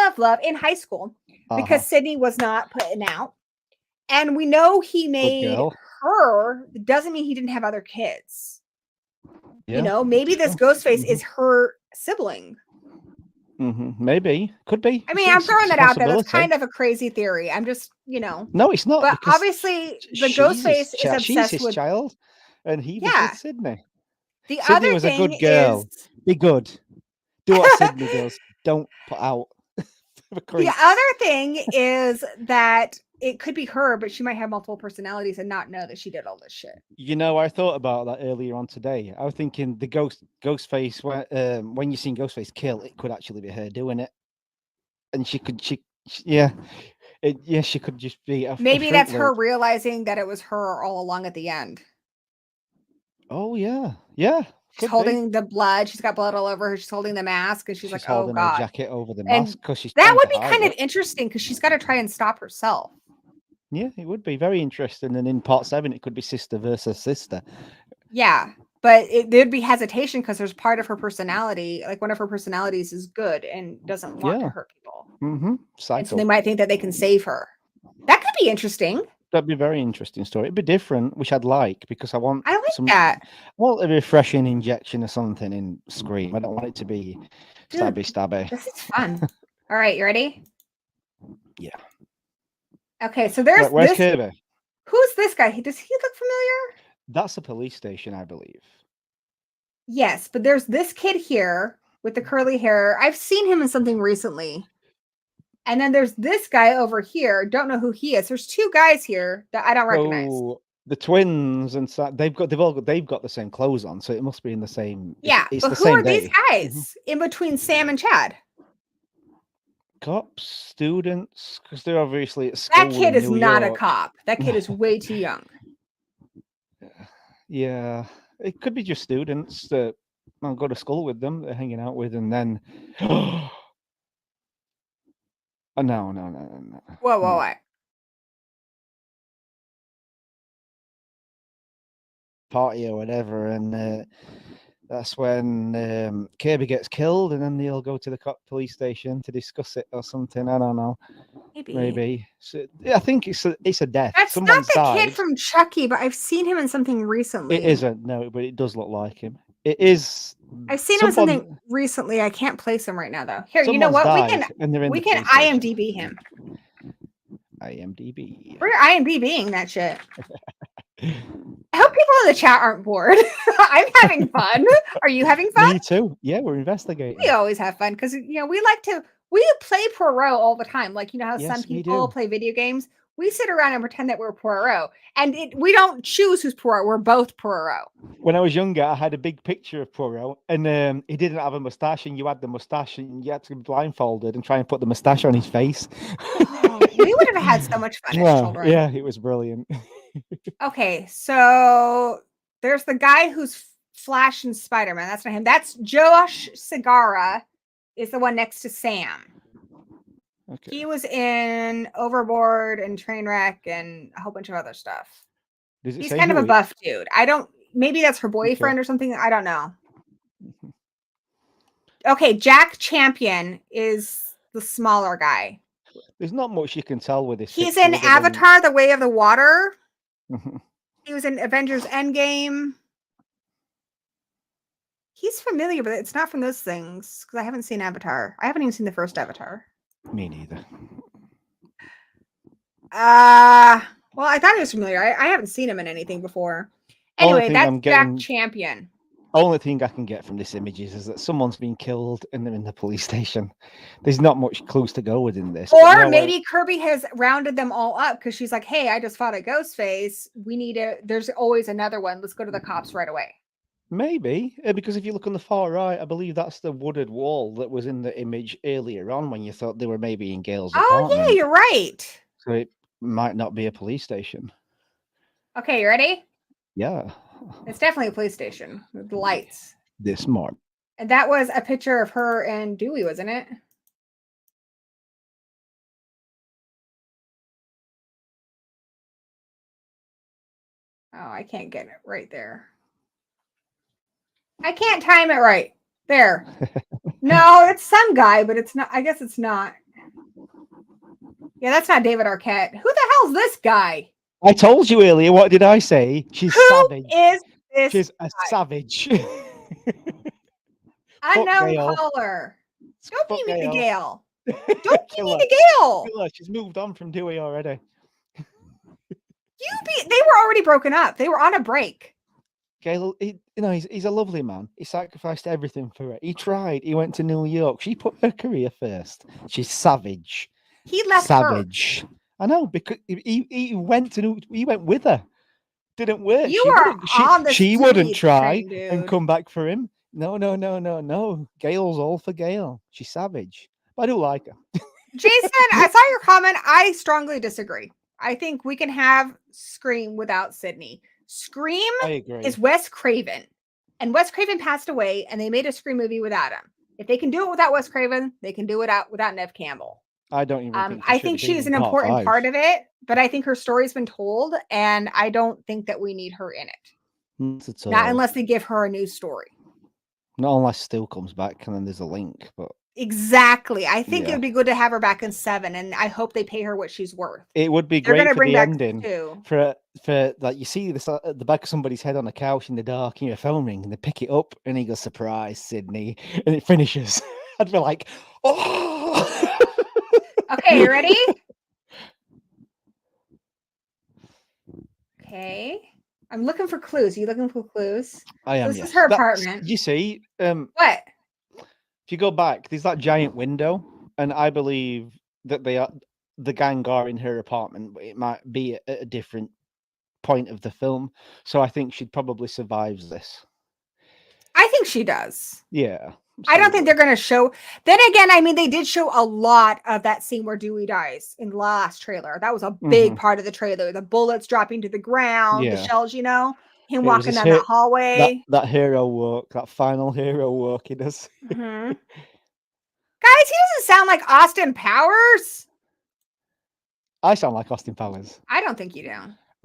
of love in high school because Sydney was not putting out. And we know he made her. Doesn't mean he didn't have other kids. Yeah. You know, maybe this Ghostface is her sibling. Mm-hmm. Maybe. Could be. I mean, I'm throwing that out there. That's kind of a crazy theory. I'm just, you know. No, it's not. But obviously, the Ghostface is obsessed she's his with child, and he was with Sydney. Sydney other was a good girl. Be good. Do what Sydney does. Don't put out. The other thing is that it could be her, but she might have multiple personalities and not know that she did all this shit. You know, I thought about that earlier on today. I was thinking the Ghostface, when you seen Ghostface kill, it could actually be her doing it, and she could just be. Maybe that's her realizing that it was her all along at the end. Oh yeah. She's holding the blood. She's got blood all over her. She's holding the mask, and she's like, "Oh holding God!" Her jacket over the mask because she's. That would be kind of interesting because she's got to try and stop herself. Yeah, it would be very interesting. And in part 7, it could be sister versus sister. Yeah, but there'd be hesitation because there's part of her personality, like one of her personalities is good and doesn't want to hurt people. Mm-hmm. And so they might think that they can save her. That could be interesting. That'd be a very interesting story. It'd be different, which I'd like because I want that. Well, a refreshing injection or something in Scream. I don't want it to be stabby. This is fun. All right, you ready? Yeah. Okay, so there's where's Kirby? Who's this guy? Does he look familiar? That's a police station, I believe. Yes, but there's this kid here with the curly hair. I've seen him in something recently. And then there's this guy over here. Don't know who he is. There's 2 guys here that I don't recognize. The twins and they've got the same clothes on, so it must be in the same. Yeah, it's but who are these guys in between Sam and Chad? Cops, students, because they're obviously at school. That kid is not a cop. That kid is way too young. Yeah, it could be just students that I'll go to school with them, they're hanging out with, and then. No. Whoa. Party or whatever, and that's when Kirby gets killed, and then they'll go to the police station to discuss it or something. I don't know. Maybe. So, I think it's a death. That's Someone's not the died. kid from Chucky, but I've seen him in something recently. It isn't, no, but it does look like him. It is. I've seen him in something recently. I can't place him right now, though. Here, you know what? We can IMDb him. IMDb. We're IMDbing that shit. I hope people in the chat aren't bored. I'm having fun. Are you having fun? Me too. Yeah, we're investigating. We always have fun because we like to We play Poirot all the time. Like, you know how some Yes, we people do. play video games? We sit around and pretend that we're Poirot. And we don't choose who's Poirot. We're both Poirot. When I was younger, I had a big picture of Poirot, and he didn't have a mustache, and you had the mustache, and you had to be blindfolded and try and put the mustache on his face. Oh, we would have had so much fun as Well, children. yeah, it was brilliant. Okay, so there's the guy who's Flash and Spider-Man. That's not him. That's Josh Segarra is the one next to Sam. Okay. He was in Overboard and Trainwreck and a whole bunch of other stuff. Does it He's say kind of who a buff dude. Maybe that's her boyfriend Okay. or something. I don't know. Okay, Jack Champion is the smaller guy. There's not much you can tell with this. He's picture in other than- Avatar: The Way of the Water. He was in Avengers Endgame. He's familiar, but it's not from those things because I haven't seen Avatar. I haven't even seen the first Avatar. Me neither. Well, I thought he was familiar. I haven't seen him in anything before. Only Anyway, thing that's I'm Jack getting- Champion. Only thing I can get from this image is that someone's been killed and they're in the police station. There's not much clues to go with in this. but Or you know maybe Kirby has rounded them all up because she's like, hey, I just fought a Ghostface. There's always another one. Let's go to the cops right away. Maybe, because if you look on the far right, I believe that's the wooded wall that was in the image earlier on when you thought they were maybe in Gail's apartment. Oh, yeah, you're right. So it might not be a police station. Okay, you ready? Yeah. It's definitely a police station with lights. This morning. And that was a picture of her and Dewey, wasn't it? Oh, I can't get it right there. I can't time it right. There. No, it's some guy, but it's not. I guess it's not. Yeah, that's not David Arquette. Who the hell's this guy? I told you earlier. What did I say? She's Who savage. is this? She's a savage. Unknown Gail. caller. Don't Fuck beat me to Gail. Gail. Don't beat Kill me her. to Gail. Kill her. She's moved on from Dewey already. They were already broken up. They were on a break. Gail, he's a lovely man. He sacrificed everything for her. He tried. He went to New York. She put her career first. She's savage. He left Savage. her. I know, because he went with her. Didn't work. You are on the she wouldn't Dewey try train, and dude. come back for him. No. Gail's all for Gail. She's savage. But I do like her. Jason, I saw your comment. I strongly disagree. I think we can have Scream without Sydney. Scream I agree. is Wes Craven. And Wes Craven passed away and they made a Scream movie without him. If they can do it without Wes Craven, they can do it without Neve Campbell. I don't even think I think she's an important part of it, but I think her story's been told, and I don't think that we need her in it. Not unless they give her a new story. Not unless Stu comes back and then there's a link. But Exactly. I think it Yeah. would be good to have her back in 7, and I hope they pay her what she's worth. it would be They're great gonna for bring the back ending. 2. For like you see this at the back of somebody's head on a couch in the dark, and your phone ring, and they pick it up, and he goes, "Surprise, Sydney," and it finishes. I'd be like, "Oh!" Okay, you ready? Okay. I'm looking for clues. Are you looking for clues? I am. This yes. is her That's- apartment. You see, What? if you go back, there's that giant window, and I believe that the gang are in her apartment, but it might be at a different point of the film. So I think she probably survives this. I think she does. Yeah. I don't think absolutely. they're going to show. Then again, I mean, they did show a lot of that scene where Dewey dies in the last trailer. That was a big part of the trailer. The bullets dropping to the ground, the Yeah. shells, him It was walking his down that hallway. that hero walk, that final hero walk he does. Mhm. Guys, he doesn't sound like Austin Powers. I sound like Austin Powers. I don't think you do.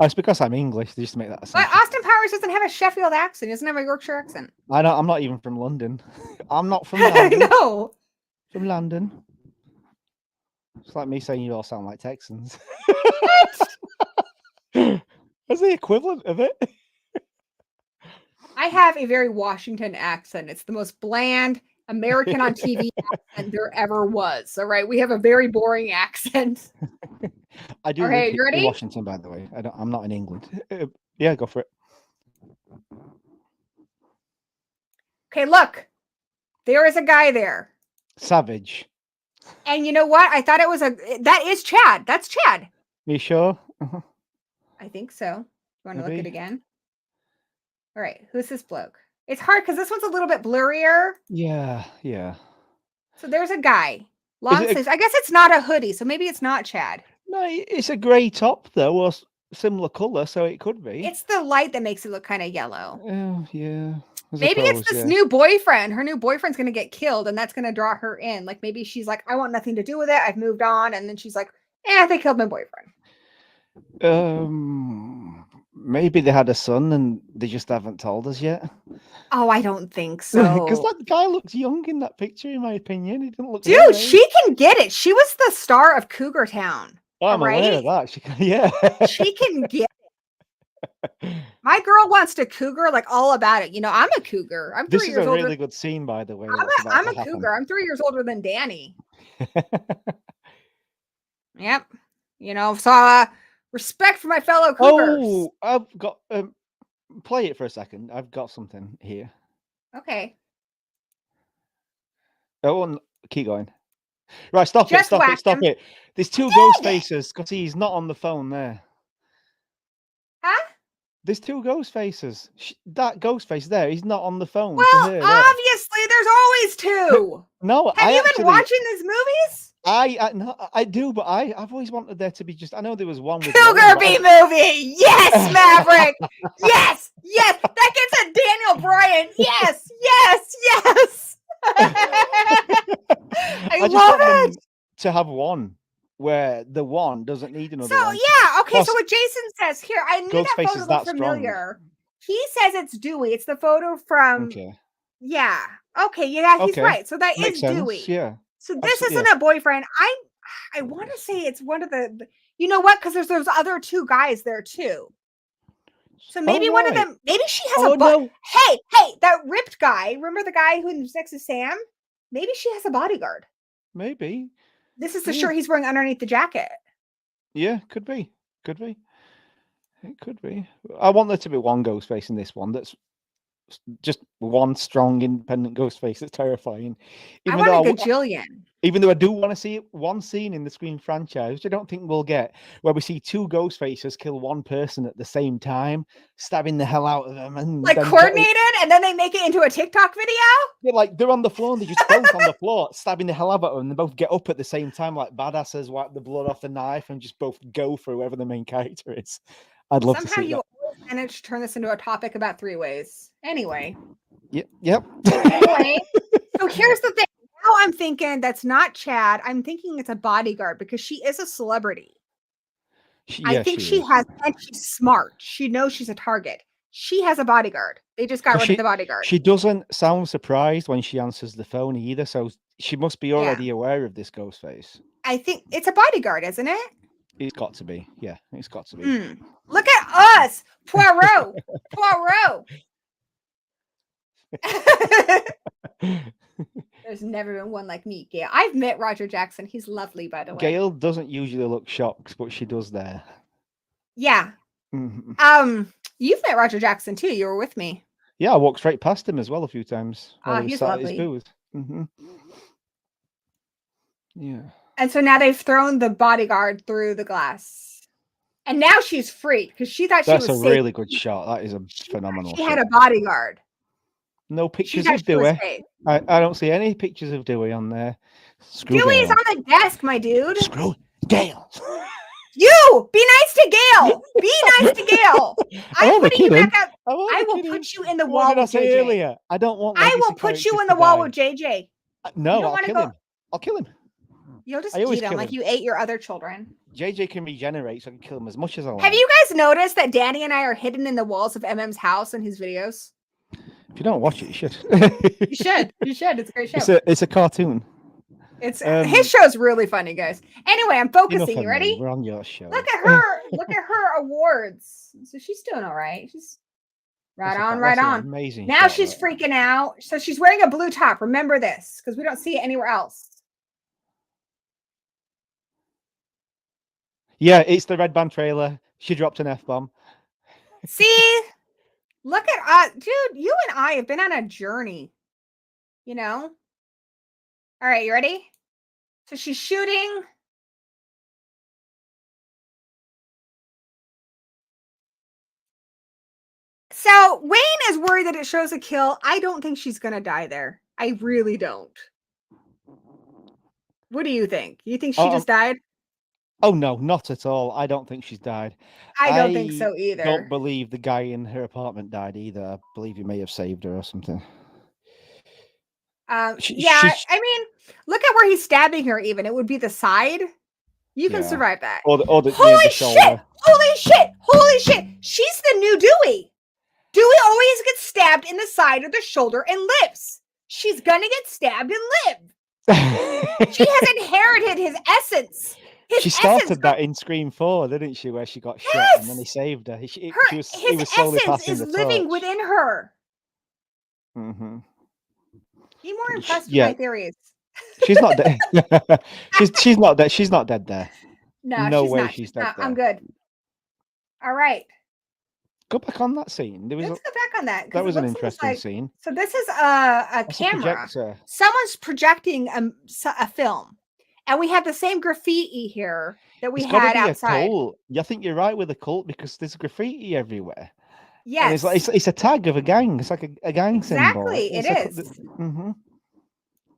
Oh, it's because I'm English, just to make that But assumption. Austin Powers doesn't have a Sheffield accent. He doesn't have a Yorkshire accent. I'm not even from London. I'm not from London. No. From London. It's like me saying you all sound like Texans. That's the equivalent of it. I have a very Washington accent. It's the most bland American on TV accent there ever was. All right. We have a very boring accent. I do Okay, live you ready? in Washington, by the way. I'm not in England. Yeah, go for it. Okay, look. There is a guy there. Savage. And you know what? I thought it was that is Chad. That's Chad. You sure? I think so. You want to look Maybe. at it again? All right. Who's this bloke? It's hard because this one's a little bit blurrier. Yeah, yeah. So there's a guy. Long it a- sleeves. I guess it's not a hoodie, so maybe it's not Chad. No, it's a grey top though, or similar colour, so it could be. It's the light that makes it look kind of yellow. Oh, yeah. I Maybe it's suppose, this yeah. new boyfriend. Her new boyfriend's going to get killed, and that's going to draw her in. Like maybe she's like, I want nothing to do with it. I've moved on. And then she's like, they killed my boyfriend. Maybe they had a son and they just haven't told us yet. Oh, I don't think so. Because that guy looks young in that picture, in my opinion. He didn't look. Dude, she can get it. She was the star of Cougar Town. I'm aware of that. She can, yeah. She can get it. My girl wants to cougar like all about it. You know, I'm a cougar. I'm 3 This is years a older. really good scene, by the way. I'm a cougar. I'm 3 years older than Danny. Yep. You know, so respect for my fellow cougars. Oh, I've got play it for a second. I've got something here. Okay. Oh, keep going. Right, stop Just it. There's two ghost faces because he's not on the phone there. Huh? There's two ghost faces. That ghost face there, he's not on the phone. Well, obviously, there's always two. No, have you been watching these movies? I do, but I've always wanted there to be just. I know there was one with Gory B Movie. Yes, Maverick. yes, that gets a Daniel Bryan. Yes. I love it. To have one where the one doesn't need another. So one. yeah, okay. Plus, so what Jason says here, I knew that photo looked familiar. Strong. He says it's Dewey. It's the photo from. Okay. Yeah. Okay. Yeah, he's right. So that Makes is sense. Dewey. Yeah. So this isn't a boyfriend. I want to say it's one of the. You know what? Because there's those other two guys there too. So maybe one of them. Maybe she has a. No. Hey, that ripped guy. Remember the guy who's next to Sam? Maybe she has a bodyguard. Maybe. This is the shirt he's wearing underneath the jacket. Yeah, could be. It could be. I want there to be one ghost face in this one. That's just one strong, independent ghost face. That's terrifying. I want a gajillion. Even though I do want to see one scene in the Scream franchise, which I don't think we'll get, where we see two ghost faces kill one person at the same time, stabbing the hell out of them, and like coordinated, and then they make it into a TikTok video. Yeah, like they're on the floor, and they're just both on the floor, stabbing the hell out of them, and they both get up at the same time, like badasses, wipe the blood off the knife, and just both go for whoever the main character is. I'd love to see that. Somehow you always manage to turn this into a topic about three ways. Anyway. Yep. Anyway, so here's the thing. Now I'm thinking that's not Chad. I'm thinking it's a bodyguard because she is a celebrity. I think she has, and she's smart. She knows she's a target. She has a bodyguard. They just got rid of the bodyguard. She doesn't sound surprised when she answers the phone either, so she must be already aware of this ghost face. I think it's a bodyguard, isn't it? It's got to be. Yeah, it's got to be. Look at us, Poirot. There's never been one like me, Gail. I've met Roger Jackson. He's lovely, by the way. Gail doesn't usually look shocked, but she does there. Yeah. You've met Roger Jackson too. You were with me. Yeah, I walked straight past him as well a few times. He's lovely. Yeah. And so now they've thrown the bodyguard through the glass. And now she's freed because she thought That's she was a really good shot. That is a phenomenal shot. She had a bodyguard. No pictures of Dewey. I don't see any pictures of Dewey on there. Dewey's on the desk, my dude. Screw Gail. You be nice to Gail. Be nice to Gail. I'm putting you back out. I will put you in the wall with JJ. Earlier? I don't want. I will put you in the wall with JJ. No, I'll kill him. I'll kill him. You'll just eat him like you ate your other children. JJ can regenerate, so I can kill him as much as I want. Have you guys noticed that Danny and I are hidden in the walls of MM's house in his videos? If you don't watch it, you should. You should. It's a great show. It's a cartoon. It's his show's really funny, guys. Anyway, I'm focusing. You ready? We're on your show. Look at her. Look at her awards. So she's doing all right. She's right on. Amazing. Now she's freaking out. So she's wearing a blue top. Remember this, because we don't see it anywhere else. Yeah, it's the Red Band trailer. She dropped an F-bomb. See? Look at us. Dude, you and I have been on a journey. You know? All right, you ready? So she's shooting. So Wayne is worried that it shows a kill. I don't think she's going to die there. I really don't. What do you think? You think she just died? Oh, no, not at all. I don't think she's died. I don't think so I either. don't believe the guy in her apartment died either. I believe he may have saved her or something. I mean, look at where he's stabbing her even. It would be the side. You can survive that. Or the Holy shoulder. shit! Holy shit! Holy shit! She's the new Dewey. Dewey always gets stabbed in the side or the shoulder and lives. She's gonna get stabbed and live. She has inherited his essence. She started that in Scream 4, didn't she? Where she got shot and then he saved her. He was slowly passing the torch. Living within her. Mm-hmm. Be more impressed with my theories. She's not dead. she's not dead. She's not dead there. No way she's dead there. I'm good. All right. Go back on that scene. Let's go back on that. That was an interesting scene. So this is a camera. Someone's projecting a film. And we have the same graffiti here that we had outside. I think you're right with the cult because there's graffiti everywhere. Yes. And it's a tag of a gang. It's like a gang symbol. Exactly, it is. Mm-hmm.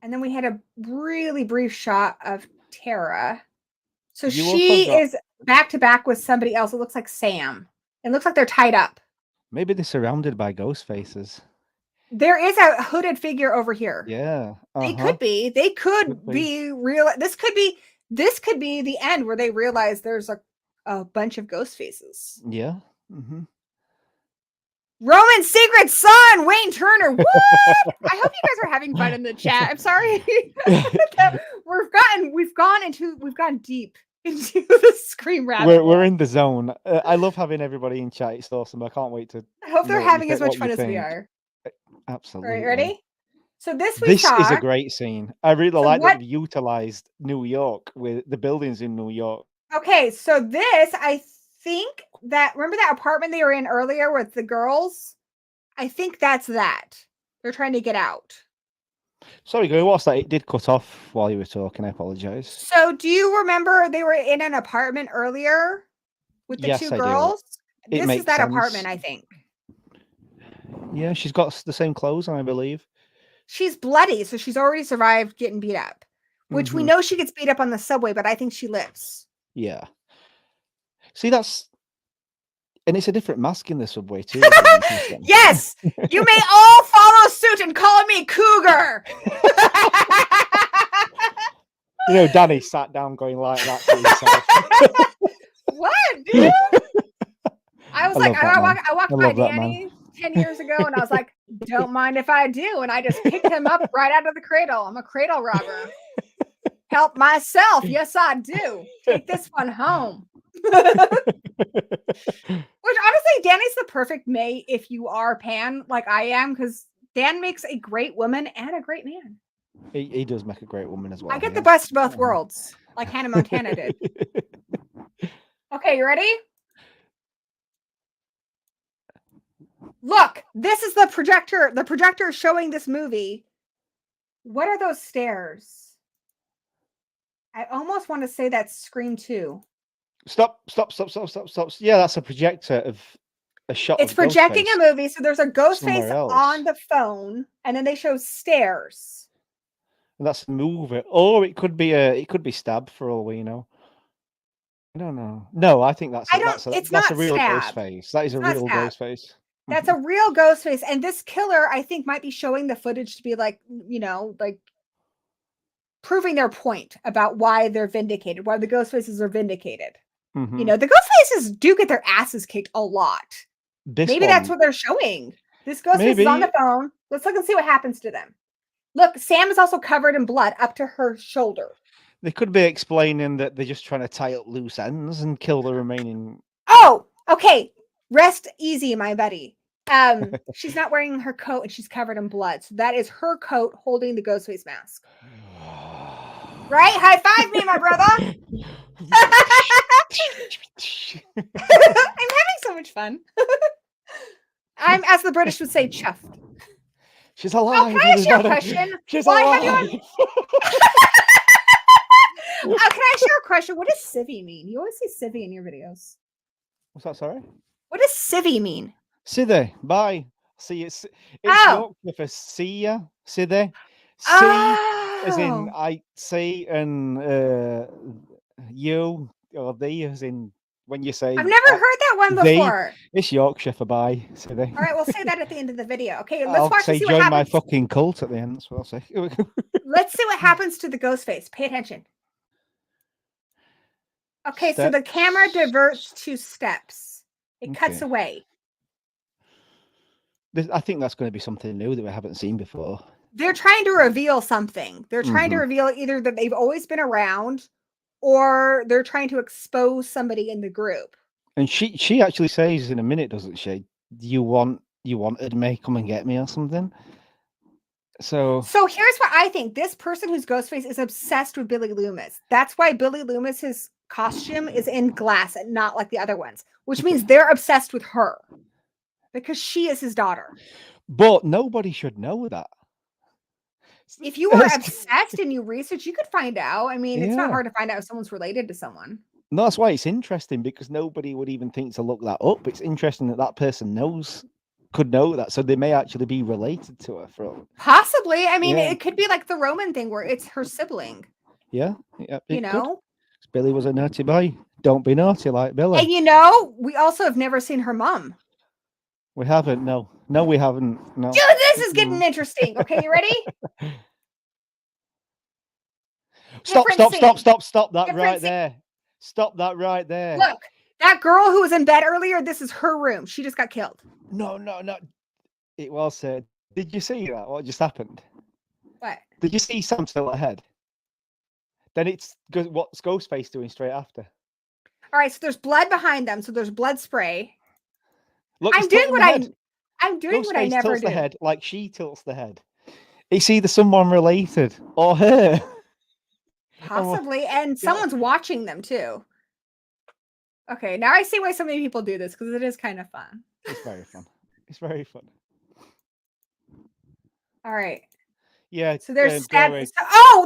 And then we had a really brief shot of Tara. So she is back to back with somebody else. It looks like Sam. It looks like they're tied up. Maybe they're surrounded by ghost faces. There is a hooded figure over here. Yeah. They could be. They could be real. This could be the end where they realize there's a bunch of ghost faces. Yeah. Mm-hmm. Roman's secret son, Wayne Turner. What? I hope you guys are having fun in the chat. I'm sorry. we've gone deep into the Scream rabbit. We're in the zone. I love having everybody in chat. It's awesome. I can't wait to. I hope they're having as much fun as we are. Absolutely. All right, ready? So this is a great scene. I really like that they utilized New York with the buildings in New York. Okay, so this, I think that, remember that apartment they were in earlier with the girls? I think that's that. They're trying to get out. Sorry, Gory, what's that? It did cut off while you were talking. I apologize. So do you remember they were in an apartment earlier with the two girls? This is that apartment, I think. Yeah, she's got the same clothes on, I believe. She's bloody, so she's already survived getting beat up. Which we know she gets beat up on the subway, but I think she lives. Yeah. See, and it's a different mask in the subway too. Yes! You may all follow suit and call me Cougar! You know, Danny sat down going like that to himself. What, dude? I was I walked by Danny 10 years ago and I was like, don't mind if I do. And I just picked him up right out of the cradle. I'm a cradle robber. Help myself. Yes, I do. Take this one home. Which honestly, Danny's the perfect mate if you are Pan like I am, because Dan makes a great woman and a great man. He does make a great woman as well. I get the best of both worlds, like Hannah Montana did. Okay, you ready? Look, this is the projector. The projector is showing this movie. What are those stairs? I almost want to say that's Scream 2. Stop. Yeah, that's a projector of a shot. It's projecting a movie. So there's a ghost face on the phone, and then they show stairs. And that's a movie. Or it could be Stab for all we know. I don't know. No, I think that's a real ghost face. That is a real ghost face. That's a real ghost face. And this killer, I think, might be showing the footage to be like, like proving their point about why they're vindicated, why the ghost faces are vindicated. The ghost faces do get their asses kicked a lot. Maybe that's what they're showing. This ghost face is on the phone. Let's look and see what happens to them. Look, Sam is also covered in blood up to her shoulder. They could be explaining that they're just trying to tie up loose ends and kill the remaining. Oh, okay. Rest easy, my buddy. She's not wearing her coat and she's covered in blood. So that is her coat holding the ghost face mask. Right? High five me, my brother. I'm having so much fun. I'm, as the British would say, chuffed. She's alive. Oh, can I ask you a question? She's alive. question. What does civvy mean? You always say civvy in your videos. What's that? Sorry. What does civvy mean? Sithe. Bye. See, it's Oh. Yorkshire for see ya. Sithe. See, as in Oh. I see, and you or thee, as in when you say. I've never heard that one thee, before. it's Yorkshire for bye. Sithe. All right, we'll say that at the end of the video. Okay, let's I'll watch and say see what join my happens. fucking cult at the end. That's what I'll say. Let's see what happens to the ghost face. Pay attention. Okay, so the camera diverts to steps. It cuts Okay. away. I think that's going to be something new that we haven't seen before. They're trying to reveal something. They're trying to reveal either that they've always been around, or they're trying to expose somebody in the group. And she actually says in a minute, doesn't she? You wanted me, come and get me or something. So here's what I think. This person who's Ghostface is obsessed with Billy Loomis. That's why Billy Loomis's costume is in glass and not like the other ones, which means they're obsessed with her because she is his daughter. But nobody should know that. If you were obsessed and you research, you could find out. I mean, it's not hard to find out if someone's related to someone. No, that's why it's interesting, because nobody would even think to look that up. It's interesting that that person could know that, so they may actually be related to her from. Possibly. I mean, it could be like the Roman thing where it's her sibling. Yeah, you know, Billy was a naughty boy. Don't be naughty like Billy. And you know, we also have never seen her mom. We haven't. No, we haven't. No. Dude, this is getting interesting. Okay, you ready? Stop that right scene. there. Stop that right there. Look, that girl who was in bed earlier, this is her room. She just got killed. No. It was said. Did you see that? What just happened? What? Did you see Sam still ahead? Then it's what's Ghostface doing straight after? All right, so there's blood behind them. So there's blood spray. Look, I'm doing what I never tilts do. The head like she tilts the head. It's either someone related or her. Possibly, and someone's watching them too. Okay, now I see why so many people do this, because it is kind of fun. It's very fun. It's very fun. All right. Yeah. So there's oh,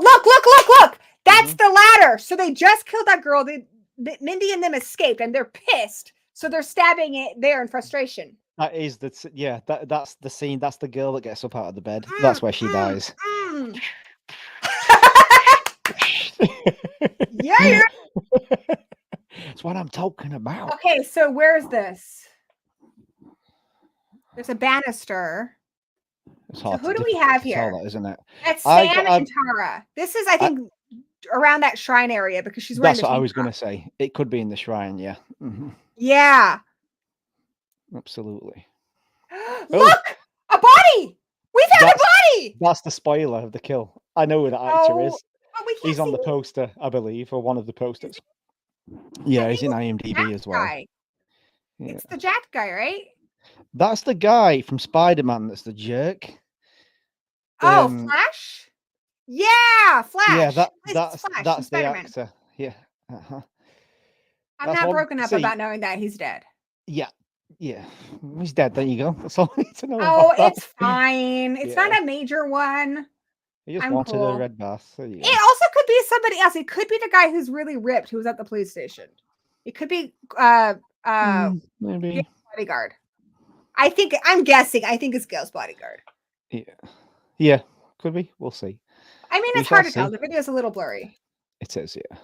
look! That's the ladder. So they just killed that girl. Mindy and them escaped, and they're pissed. So they're stabbing it there in frustration. That is that's the scene. That's the girl that gets up out of the bed. That's where she dies. Yeah. That's what I'm talking about. Okay, so where's this? There's a banister. So who do we have here? That, isn't it? That's Sam and Tara. This is, I think, around that shrine area, because she's wearing. That's what I was going to say. It could be in the shrine, yeah. Yeah. Absolutely. Look, a body. We found a body. That's the spoiler of the kill. I know who that actor is. He's on the poster, I believe, or one of the posters. Yeah, he's in IMDb as well. Yeah. It's the Jack guy, right? That's the guy from Spider-Man. That's the jerk. Oh, Flash. Yeah, Flash. Yeah, that's the actor. Yeah. I'm not broken up about knowing that he's dead. Yeah. He's dead. There you go. That's all I need to know. Oh, it's fine. It's not a major one. He just wanted a red bath. It also could be somebody else. It could be the guy who's really ripped, who was at the police station. It could be maybe bodyguard. I'm guessing. I think it's Gail's bodyguard. Yeah, could be. We'll see. I mean, it's hard to tell. The video's a little blurry. It is, yeah.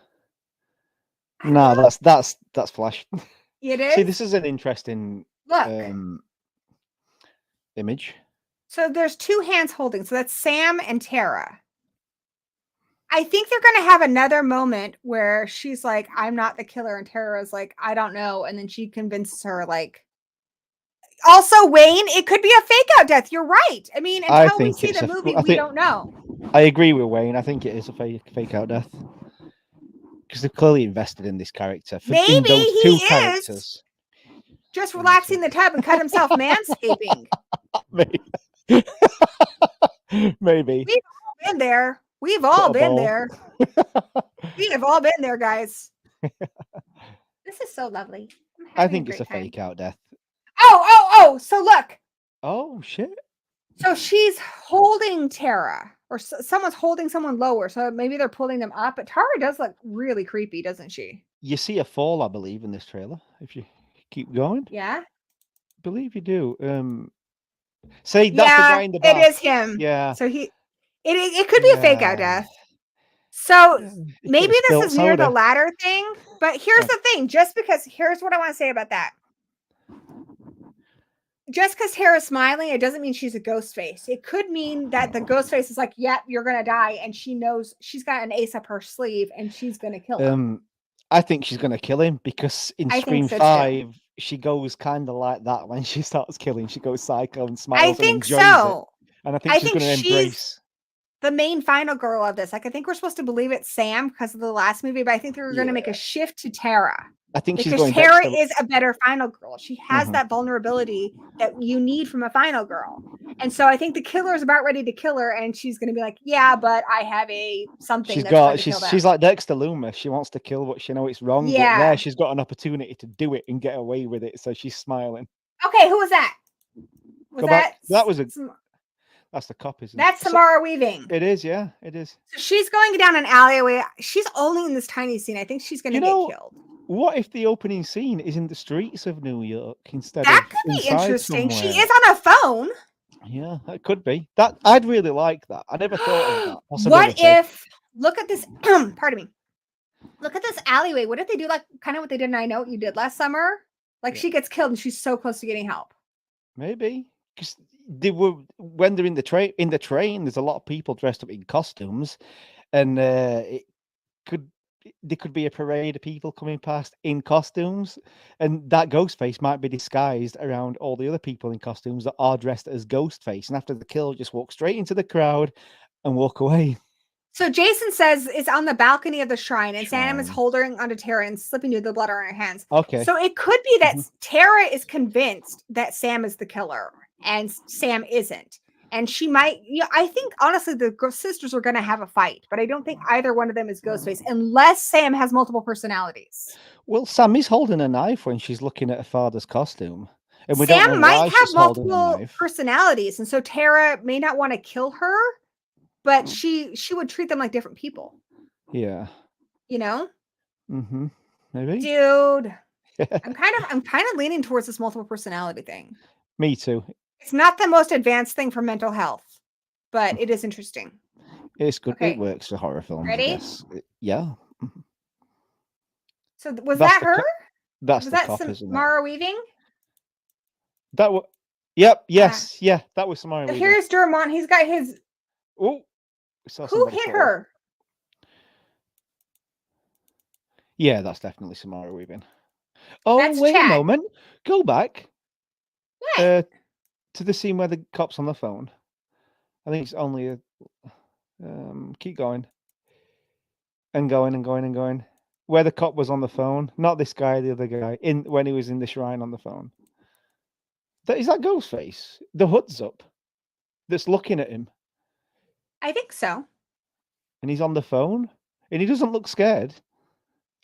No, that's Flash. It is. See, this is an interesting image. So there's two hands holding. So that's Sam and Tara. I think they're going to have another moment where she's like, I'm not the killer. And Tara's like, I don't know. And then she convinces her, like, also, Wayne, it could be a fake out death. You're right. I mean, until we see the movie, we don't know. I agree with Wayne. I think it is a fake out death. Because they've clearly invested in this character. Maybe he is just relaxing the tub and cut himself manscaping. Maybe. We've all been there. We've all been there. We have all been there, guys. This is so lovely. I think it's a fake out death. Oh, so look. Oh, shit. So she's holding Tara, or someone's holding someone lower. So maybe they're pulling them up. But Tara does look really creepy, doesn't she? You see a fall, I believe, in this trailer. If you keep going, Yeah. I believe you do. Say that's the Yeah, guy in the it bath. is him. Yeah, So it could be a fake out yeah. death. So He could maybe have this spilt is near the soda. latter thing. But here's Oh. the thing, just because here's what I want to say about that. Just because Tara's smiling, it doesn't mean she's a ghost face. It could mean that the ghost face is like, yep, you're gonna die, and she knows she's got an ace up her sleeve and she's gonna kill him. I think she's gonna kill him because in I think Scream so too. 5, she goes kind of like that when she starts killing. She goes psycho and I smiles and think enjoys so. it. And I think I she's think gonna she's embrace. the main final girl of this. Like, I think we're supposed to believe it's Sam because of the last movie, but I think they're going to make a shift to Tara. I think she's Because going Tara Dexter. is a better final girl. She has that vulnerability that you need from a final girl. And so I think the killer is about ready to kill her, and she's going to be like, yeah, but I have a something She's that's going got to kill them. she's like Dexter Loomis. She wants to kill, but she knows it's wrong. But Yeah. there, she's got an opportunity to do it and get away with it. So she's smiling. Okay, who was that? Go back. That was that's the cop, isn't it? That's Samara Weaving. It is, yeah, it is. So she's going down an alleyway. She's only in this tiny scene. I think she's going to get killed. What if the opening scene is in the streets of New York instead that of could be inside interesting. somewhere? She is on a phone. Yeah, that could be. That I'd really like that. I never thought of that What possibility. if look at this pardon me. Look at this alleyway. What if they do like kind of what they did in I Know What You Did last summer? Like she gets killed and she's so close to getting help. Maybe. Because they were when they're in the train, there's a lot of people dressed up in costumes, and there could be a parade of people coming past in costumes, and that ghost face might be disguised around all the other people in costumes that are dressed as ghost face, and after the kill, just walk straight into the crowd and walk away. So Jason says it's on the balcony of the shrine, and Sam is holding onto Tara and slipping the blood on her hands. Okay. So it could be that Tara is convinced that Sam is the killer, and Sam isn't. And she might, I think honestly, the sisters are going to have a fight, but I don't think either one of them is Ghostface unless Sam has multiple personalities. Well, Sam is holding a knife when she's looking at her father's costume. And we Sam don't know might why have she's holding a multiple knife. personalities. And so Tara may not want to kill her, but she would treat them like different people. Yeah. You know? Mm-hmm. Maybe. Dude. I'm kind of leaning towards this multiple personality thing. Me too. It's not the most advanced thing for mental health, but it is interesting. It's good. Okay. It works for horror films. Ready? Yes. Yeah. So was that her? That's was the that cop, isn't it? Samara Weaving? That was. Yep. Yes. Yeah. That was Samara Weaving. Here's Dermont. He's got his. Oh. Who hit her? Yeah, that's definitely Samara Weaving. Oh, that's wait Chad. a moment. Go back. What? To the scene where the cop's on the phone. I think it's only a. Keep going. And going and going and going. Where the cop was on the phone, not this guy, the other guy, when he was in the shrine on the phone. Is that Ghostface? The hood's up. That's looking at him. I think so. And he's on the phone, and he doesn't look scared.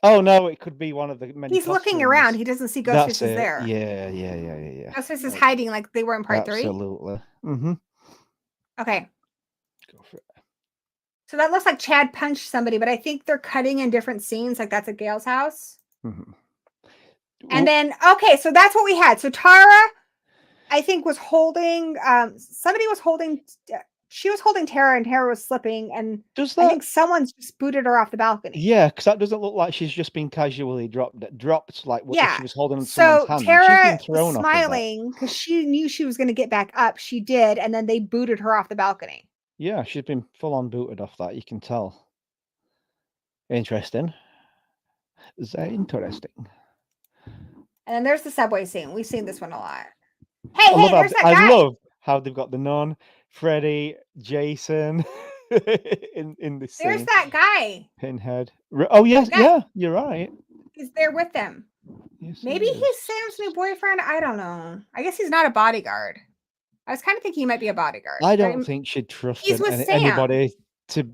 Oh no, it could be one of the many. He's looking around. He doesn't see Ghostface is there. Yeah. Ghostface is hiding like they were in part 3. Absolutely. Mm-hmm. Okay. Go for it. So that looks like Chad punched somebody, but I think they're cutting in different scenes. Like that's at Gail's house. Mm-hmm. And then, okay, so that's what we had. So Tara, I think, was holding, somebody was holding, she was holding Tara, and Tara was slipping, and I think someone's just booted her off the balcony. Yeah, because that doesn't look like she's just been casually dropped like what if she was holding so someone's hand. Tara She's been thrown was smiling because she knew she was going to get back up. She did, and then they booted her off the balcony. Yeah, she's been full on booted off that, you can tell. Interesting. Very interesting. And then there's the subway scene. We've seen this one a lot. Hey, there's that guy. I love how they've got the Nun, Freddy, Jason in this scene. There's that guy. Pinhead. Oh, yes, yeah, you're right. He's there with them. Yes, maybe he's Sam's new boyfriend. I don't know. I guess he's not a bodyguard. I was kind of thinking he might be a bodyguard. I don't think she'd trust anybody to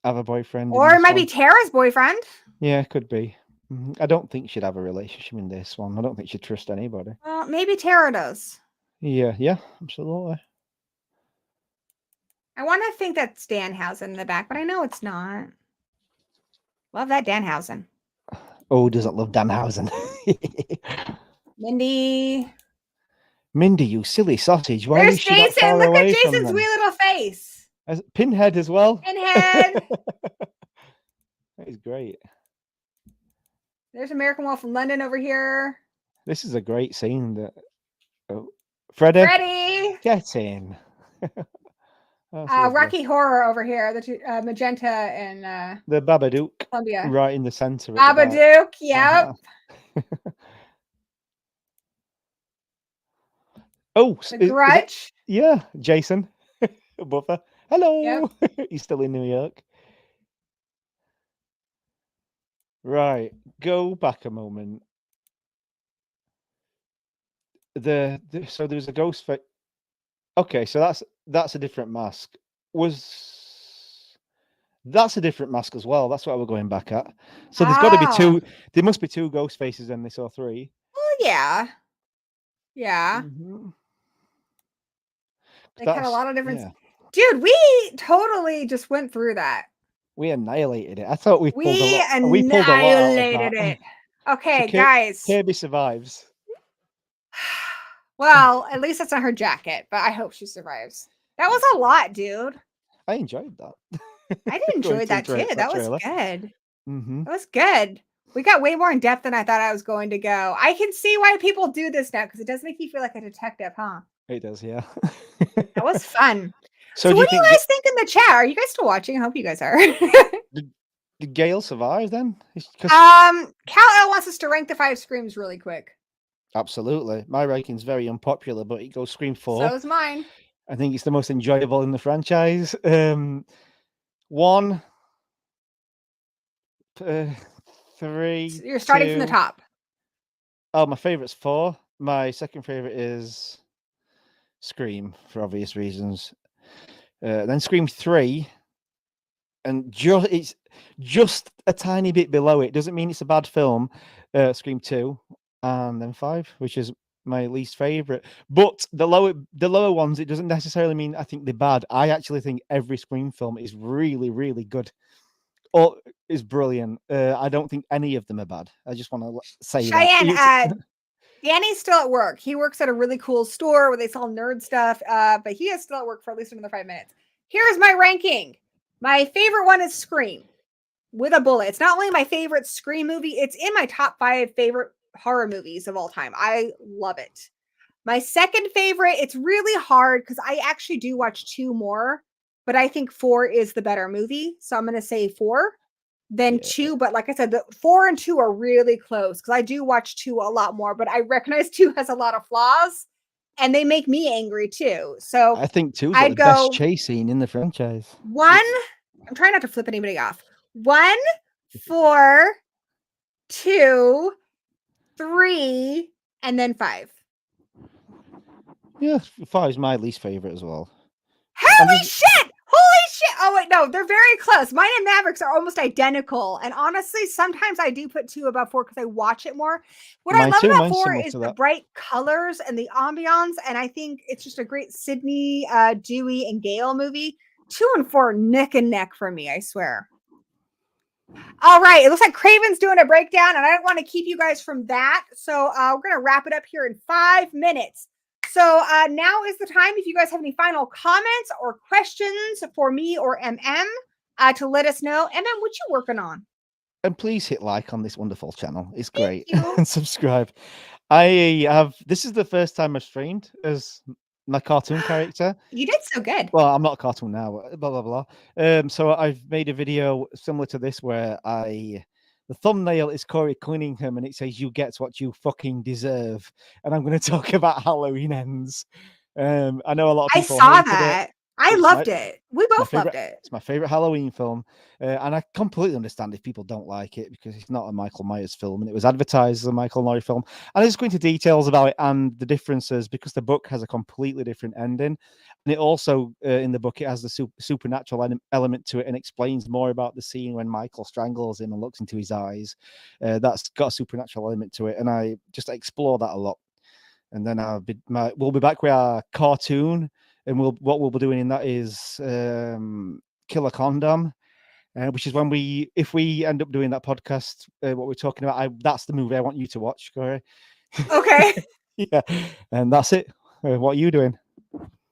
have a boyfriend. Or it might be Tara's boyfriend. Yeah, it could be. I don't think she'd have a relationship in this one. I don't think she'd trust anybody. Well, maybe Tara does. Yeah, absolutely. I want to think that's Danhausen in the back, but I know it's not. Love that Danhausen. Oh, doesn't love Danhausen. Mindy. Mindy, you silly sausage. Why There's is she that Jason. far Look at away from Jason's them? wee little face. Pinhead as well. Pinhead. That is great. There's American Wolf from London over here. This is a great scene. That Freddy, Freddy. get in. That's lovely. Rocky Horror over here. The two, Magenta and The Babadook Columbia. right in the center. Babadook. Yep. Oh, The Grudge. Yeah, Jason. Buffer. Hello. Yep. He's still in New York. Right. Go back a moment. So there's a ghost face. Okay, so that's a different mask. That's a different mask as well. That's what we're going back at. So there's got to be two. There must be two ghost faces, then they saw three. Well, yeah. Yeah. Mm-hmm. They had a lot of different. Yeah. Dude, we totally just went through that. We annihilated it. I thought we pulled a lot. We We pulled a lot out of annihilated that. it. Okay, So guys. Kirby survives. Well, at least that's not her jacket, but I hope she survives. That was a lot, dude. I enjoyed that. I did enjoy that too. That was good. Mm-hmm. That was good. We got way more in depth than I thought I was going to go. I can see why people do this now because it does make you feel like a detective, huh? It does, yeah. That was fun. So what do you guys think in the chat? Are you guys still watching? I hope you guys are. Did Gail survive then? Cal L wants us to rank the 5 screams really quick. Absolutely. My ranking's very unpopular, but it goes Scream 4. So is mine. I think it's the most enjoyable in the franchise. 1, 3. So you're starting from the top. Oh, my favorite's 4. My second favorite is Scream for obvious reasons. Then Scream 3, and it's just a tiny bit below it. Doesn't mean it's a bad film. Scream 2, and then 5, which is my least favorite. But the lower ones, it doesn't necessarily mean I think they're bad. I actually think every Scream film is really, really good. Or is brilliant. I don't think any of them are bad. I just want to say Cheyenne, that. Danny's still at work. He works at a really cool store where they sell nerd stuff, but he is still at work for at least another 5 minutes. Here's my ranking. My favorite one is Scream with a bullet. It's not only my favorite Scream movie, it's in my top 5 favorite horror movies of all time. I love it. My second favorite, it's really hard because I actually do watch 2 more, but I think 4 is the better movie. So I'm going to say 4. Then 2, but like I said, the 4 and 2 are really close because I do watch 2 a lot more, but I recognize 2 has a lot of flaws and they make me angry too. So I think 2 is the best chase scene in the franchise. 1, I'm trying not to flip anybody off. 1, 4, 2, 3, and then 5. Yeah, 5 is my least favorite as well. Holy shit! Holy shit! Oh wait, no, they're very close. Mine and Mavericks are almost identical. And honestly, sometimes I do put 2 above 4 because I watch it more. What I love about 4 is the bright colors and the ambiance, and I think it's just a great Sydney, Dewey, and Gale movie. 2 and 4 neck and neck for me, I swear. All right, it looks like Craven's doing a breakdown, and I don't want to keep you guys from that. So we're gonna wrap it up here in 5 minutes. So now is the time, if you guys have any final comments or questions for me or MM, to let us know. MM, what you working on? And please hit like on this wonderful channel. It's great. And subscribe. This is the first time I've streamed as my cartoon character. You did so good. Well, I'm not a cartoon now, blah, blah, blah. So I've made a video similar to this where the thumbnail is Corey Cunningham and it says, "You get what you fucking deserve." And I'm going to talk about Halloween Ends. I know a lot of people. I saw that. I loved it. We both loved it. It's my favorite Halloween film. And I completely understand if people don't like it because it's not a Michael Myers film and it was advertised as a Michael Myers film. And I just go into details about it and the differences because the book has a completely different ending. And it also, in the book, it has the supernatural element to it and explains more about the scene when Michael strangles him and looks into his eyes. That's got a supernatural element to it. And I just explore that a lot. And then we'll be back with our cartoon and what we'll be doing in that is Kill a Condom. Which is when if we end up doing that podcast, what we're talking about, that's the movie I want you to watch, Corey. Okay. Yeah, and that's it. What are you doing?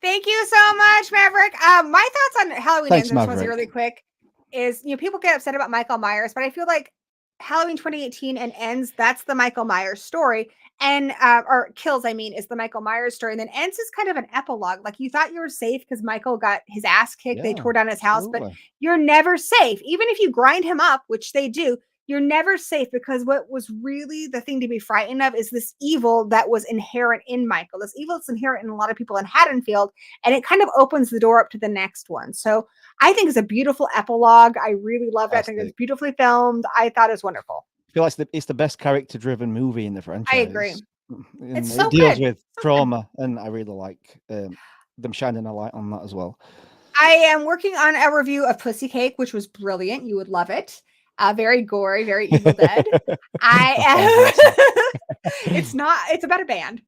Thank you so much, Maverick. My thoughts on Halloween Thanks, Ends, Maverick. really quick, is people get upset about Michael Myers, but I feel like Halloween 2018 and Ends, that's the Michael Myers story. And or Kills, is the Michael Myers story. And then Ends is kind of an epilogue. Like, you thought you were safe because Michael got his ass kicked. They tore down his house, but you're never safe. Even if you grind him up, which they do, you're never safe, because what was really the thing to be frightened of is this evil that was inherent in Michael. This evil that's inherent in a lot of people in Haddonfield, and it kind of opens the door up to the next one. So I think it's a beautiful epilogue. I really love it. I think it's beautifully filmed. I thought it was wonderful. I feel like it's the best character-driven movie in the franchise. I agree. And it deals with trauma, and I really like them shining a light on that as well. I am working on a review of Pussy Cake, which was brilliant. You would love it. Very gory, very Evil Dead. It's about a band.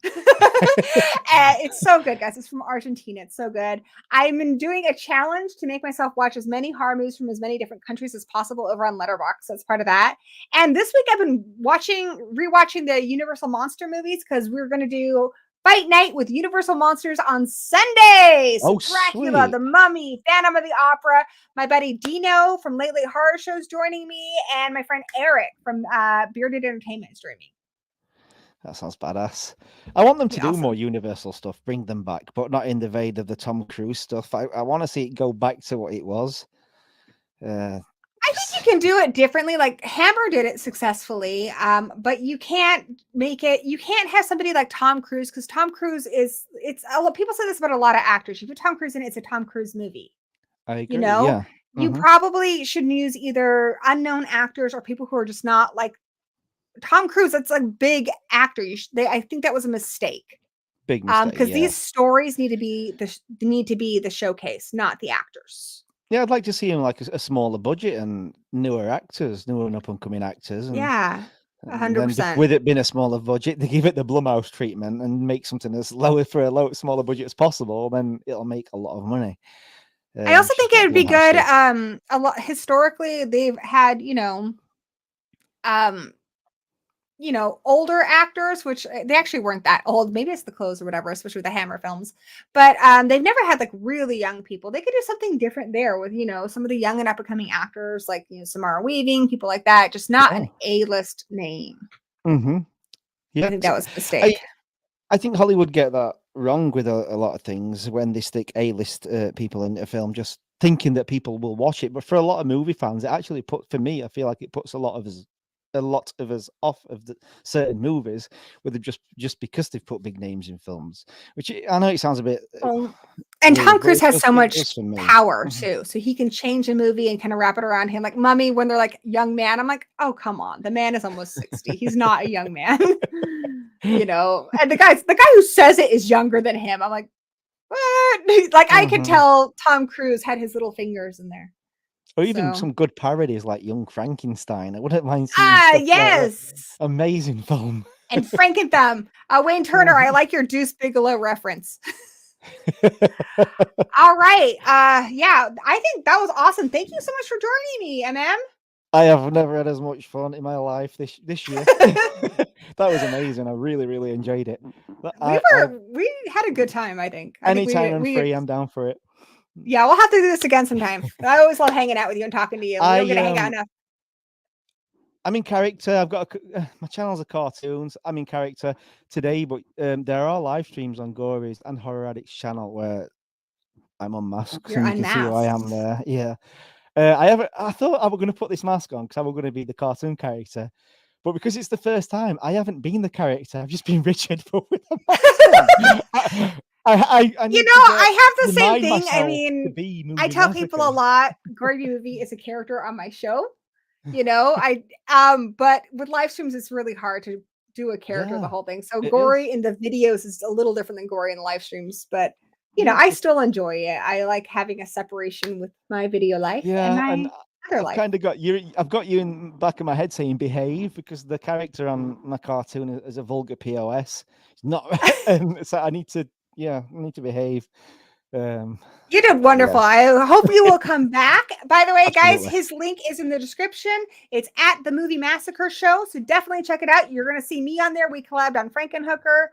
It's so good, guys. It's from Argentina. It's so good. I've been doing a challenge to make myself watch as many horror movies from as many different countries as possible over on Letterboxd. That's part of that. And this week I've been rewatching the Universal Monster movies, because we're going to do Fight Night with Universal Monsters on Sunday. So Dracula, sweet. The Mummy, Phantom of the Opera. My buddy Dino from Late Late Horror Show is joining me, and my friend Eric from Bearded Entertainment is joining me. That sounds badass. I want them to do more Universal stuff, bring them back, but not in the vein of the Tom Cruise stuff. I want to see it go back to what it was. I think you can do it differently. Like Hammer did it successfully, but you can't have somebody like Tom Cruise, because Tom Cruise people say this about a lot of actors. You put Tom Cruise in it, it's a Tom Cruise movie. I agree. You probably should use either unknown actors or people who are just not like Tom Cruise. That's a big actor. I think that was a mistake. Big mistake. Because these stories need to be the showcase, not the actors. Yeah, I'd like to see him like a smaller budget and newer actors, newer and up and coming actors. And, 100%. With it being a smaller budget, they give it the Blumhouse treatment and make something as smaller budget as possible. Then it'll make a lot of money. I also think it would be good. A lot historically, they've had older actors, which they actually weren't that old. Maybe it's the clothes or whatever, especially with the Hammer films. But they've never had like really young people. They could do something different there with, some of the young and up and coming actors like, Samara Weaving, people like that, just not an A-list name. Mm-hmm. Yeah. I think that was a mistake. I think Hollywood get that wrong with a lot of things when they stick A-list people into a film, just thinking that people will watch it. But for a lot of movie fans, it actually I feel like it puts a lot of us off of the certain movies with just because they've put big names in films, which I know it sounds a bit and Tom Cruise has so much power too, so he can change a movie and kind of wrap it around him. Like Mummy, when they're like young man, I'm like, oh come on, the man is almost 60. He's not a young man. And the guy who says it is younger than him. I'm like, what? Like I could tell Tom Cruise had his little fingers in there. Or even some good parodies like Young Frankenstein. I wouldn't mind seeing yes, amazing film. And Frankenthumb. Wayne Turner, I like your Deuce Bigelow reference. All right. I think that was awesome. Thank you so much for joining me, MM. I have never had as much fun in my life this year. That was amazing. I really, really enjoyed it. We had a good time, I think. Anytime I'm free, I'm down for it. Yeah, we'll have to do this again sometime. I always love hanging out with you and talking to you. We don't get to hang out enough. I'm in character. I've got my channels are cartoons. I'm in character today, but there are live streams on Gory's and Horror Addict's channel where I'm unmasked. You're and you unmasked. can see who I am there. Yeah. I thought I was going to put this mask on because I was going to be the cartoon character, but because it's the first time, I haven't been the character. I've just been Richard, but with a mask on. I have the same thing. I mean, I tell people a lot. Gory B Movie is a character on my show. But with live streams, it's really hard to do a character the whole thing. So Gory in the videos is a little different than Gory in the live streams, but I still enjoy it. I like having a separation with my video life and my other life. Kind of got you. I've got you in the back of my head saying behave because the character on my cartoon is a vulgar POS. It's not, so I need to behave. You did wonderful. I hope you will come back. By the way, guys, Absolutely. his link is in the description. It's at the Movie Massacre Show, so definitely check it out. You're going to see me on there. We collabed on Frankenhooker.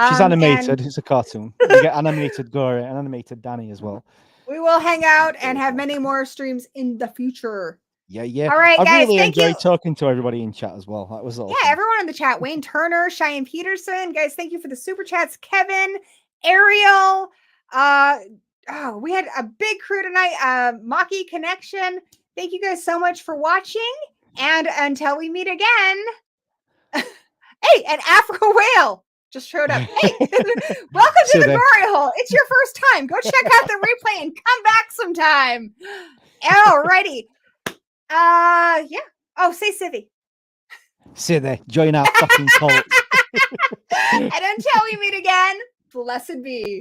She's animated. And It's a cartoon. You get animated Gory and animated Danny as well. we will hang out and have many more streams in the future. Yeah. All right, I guys. really Thank enjoyed you. talking to everybody in chat as well. That was awesome. Yeah, everyone in the chat. Wayne Turner, Cheyenne Peterson. Guys, thank you for the super chats. Kevin, Ariel. We had a big crew tonight. Maki Connection. Thank you guys so much for watching. And until we meet again. Hey, an Afro whale just showed up. Hey, welcome to the Gory Hole. It's your first time. Go check out the replay and come back sometime. Alrighty. Yeah. Oh, say Civvy. Sit there. Join our fucking cult. And until we meet again, blessed be.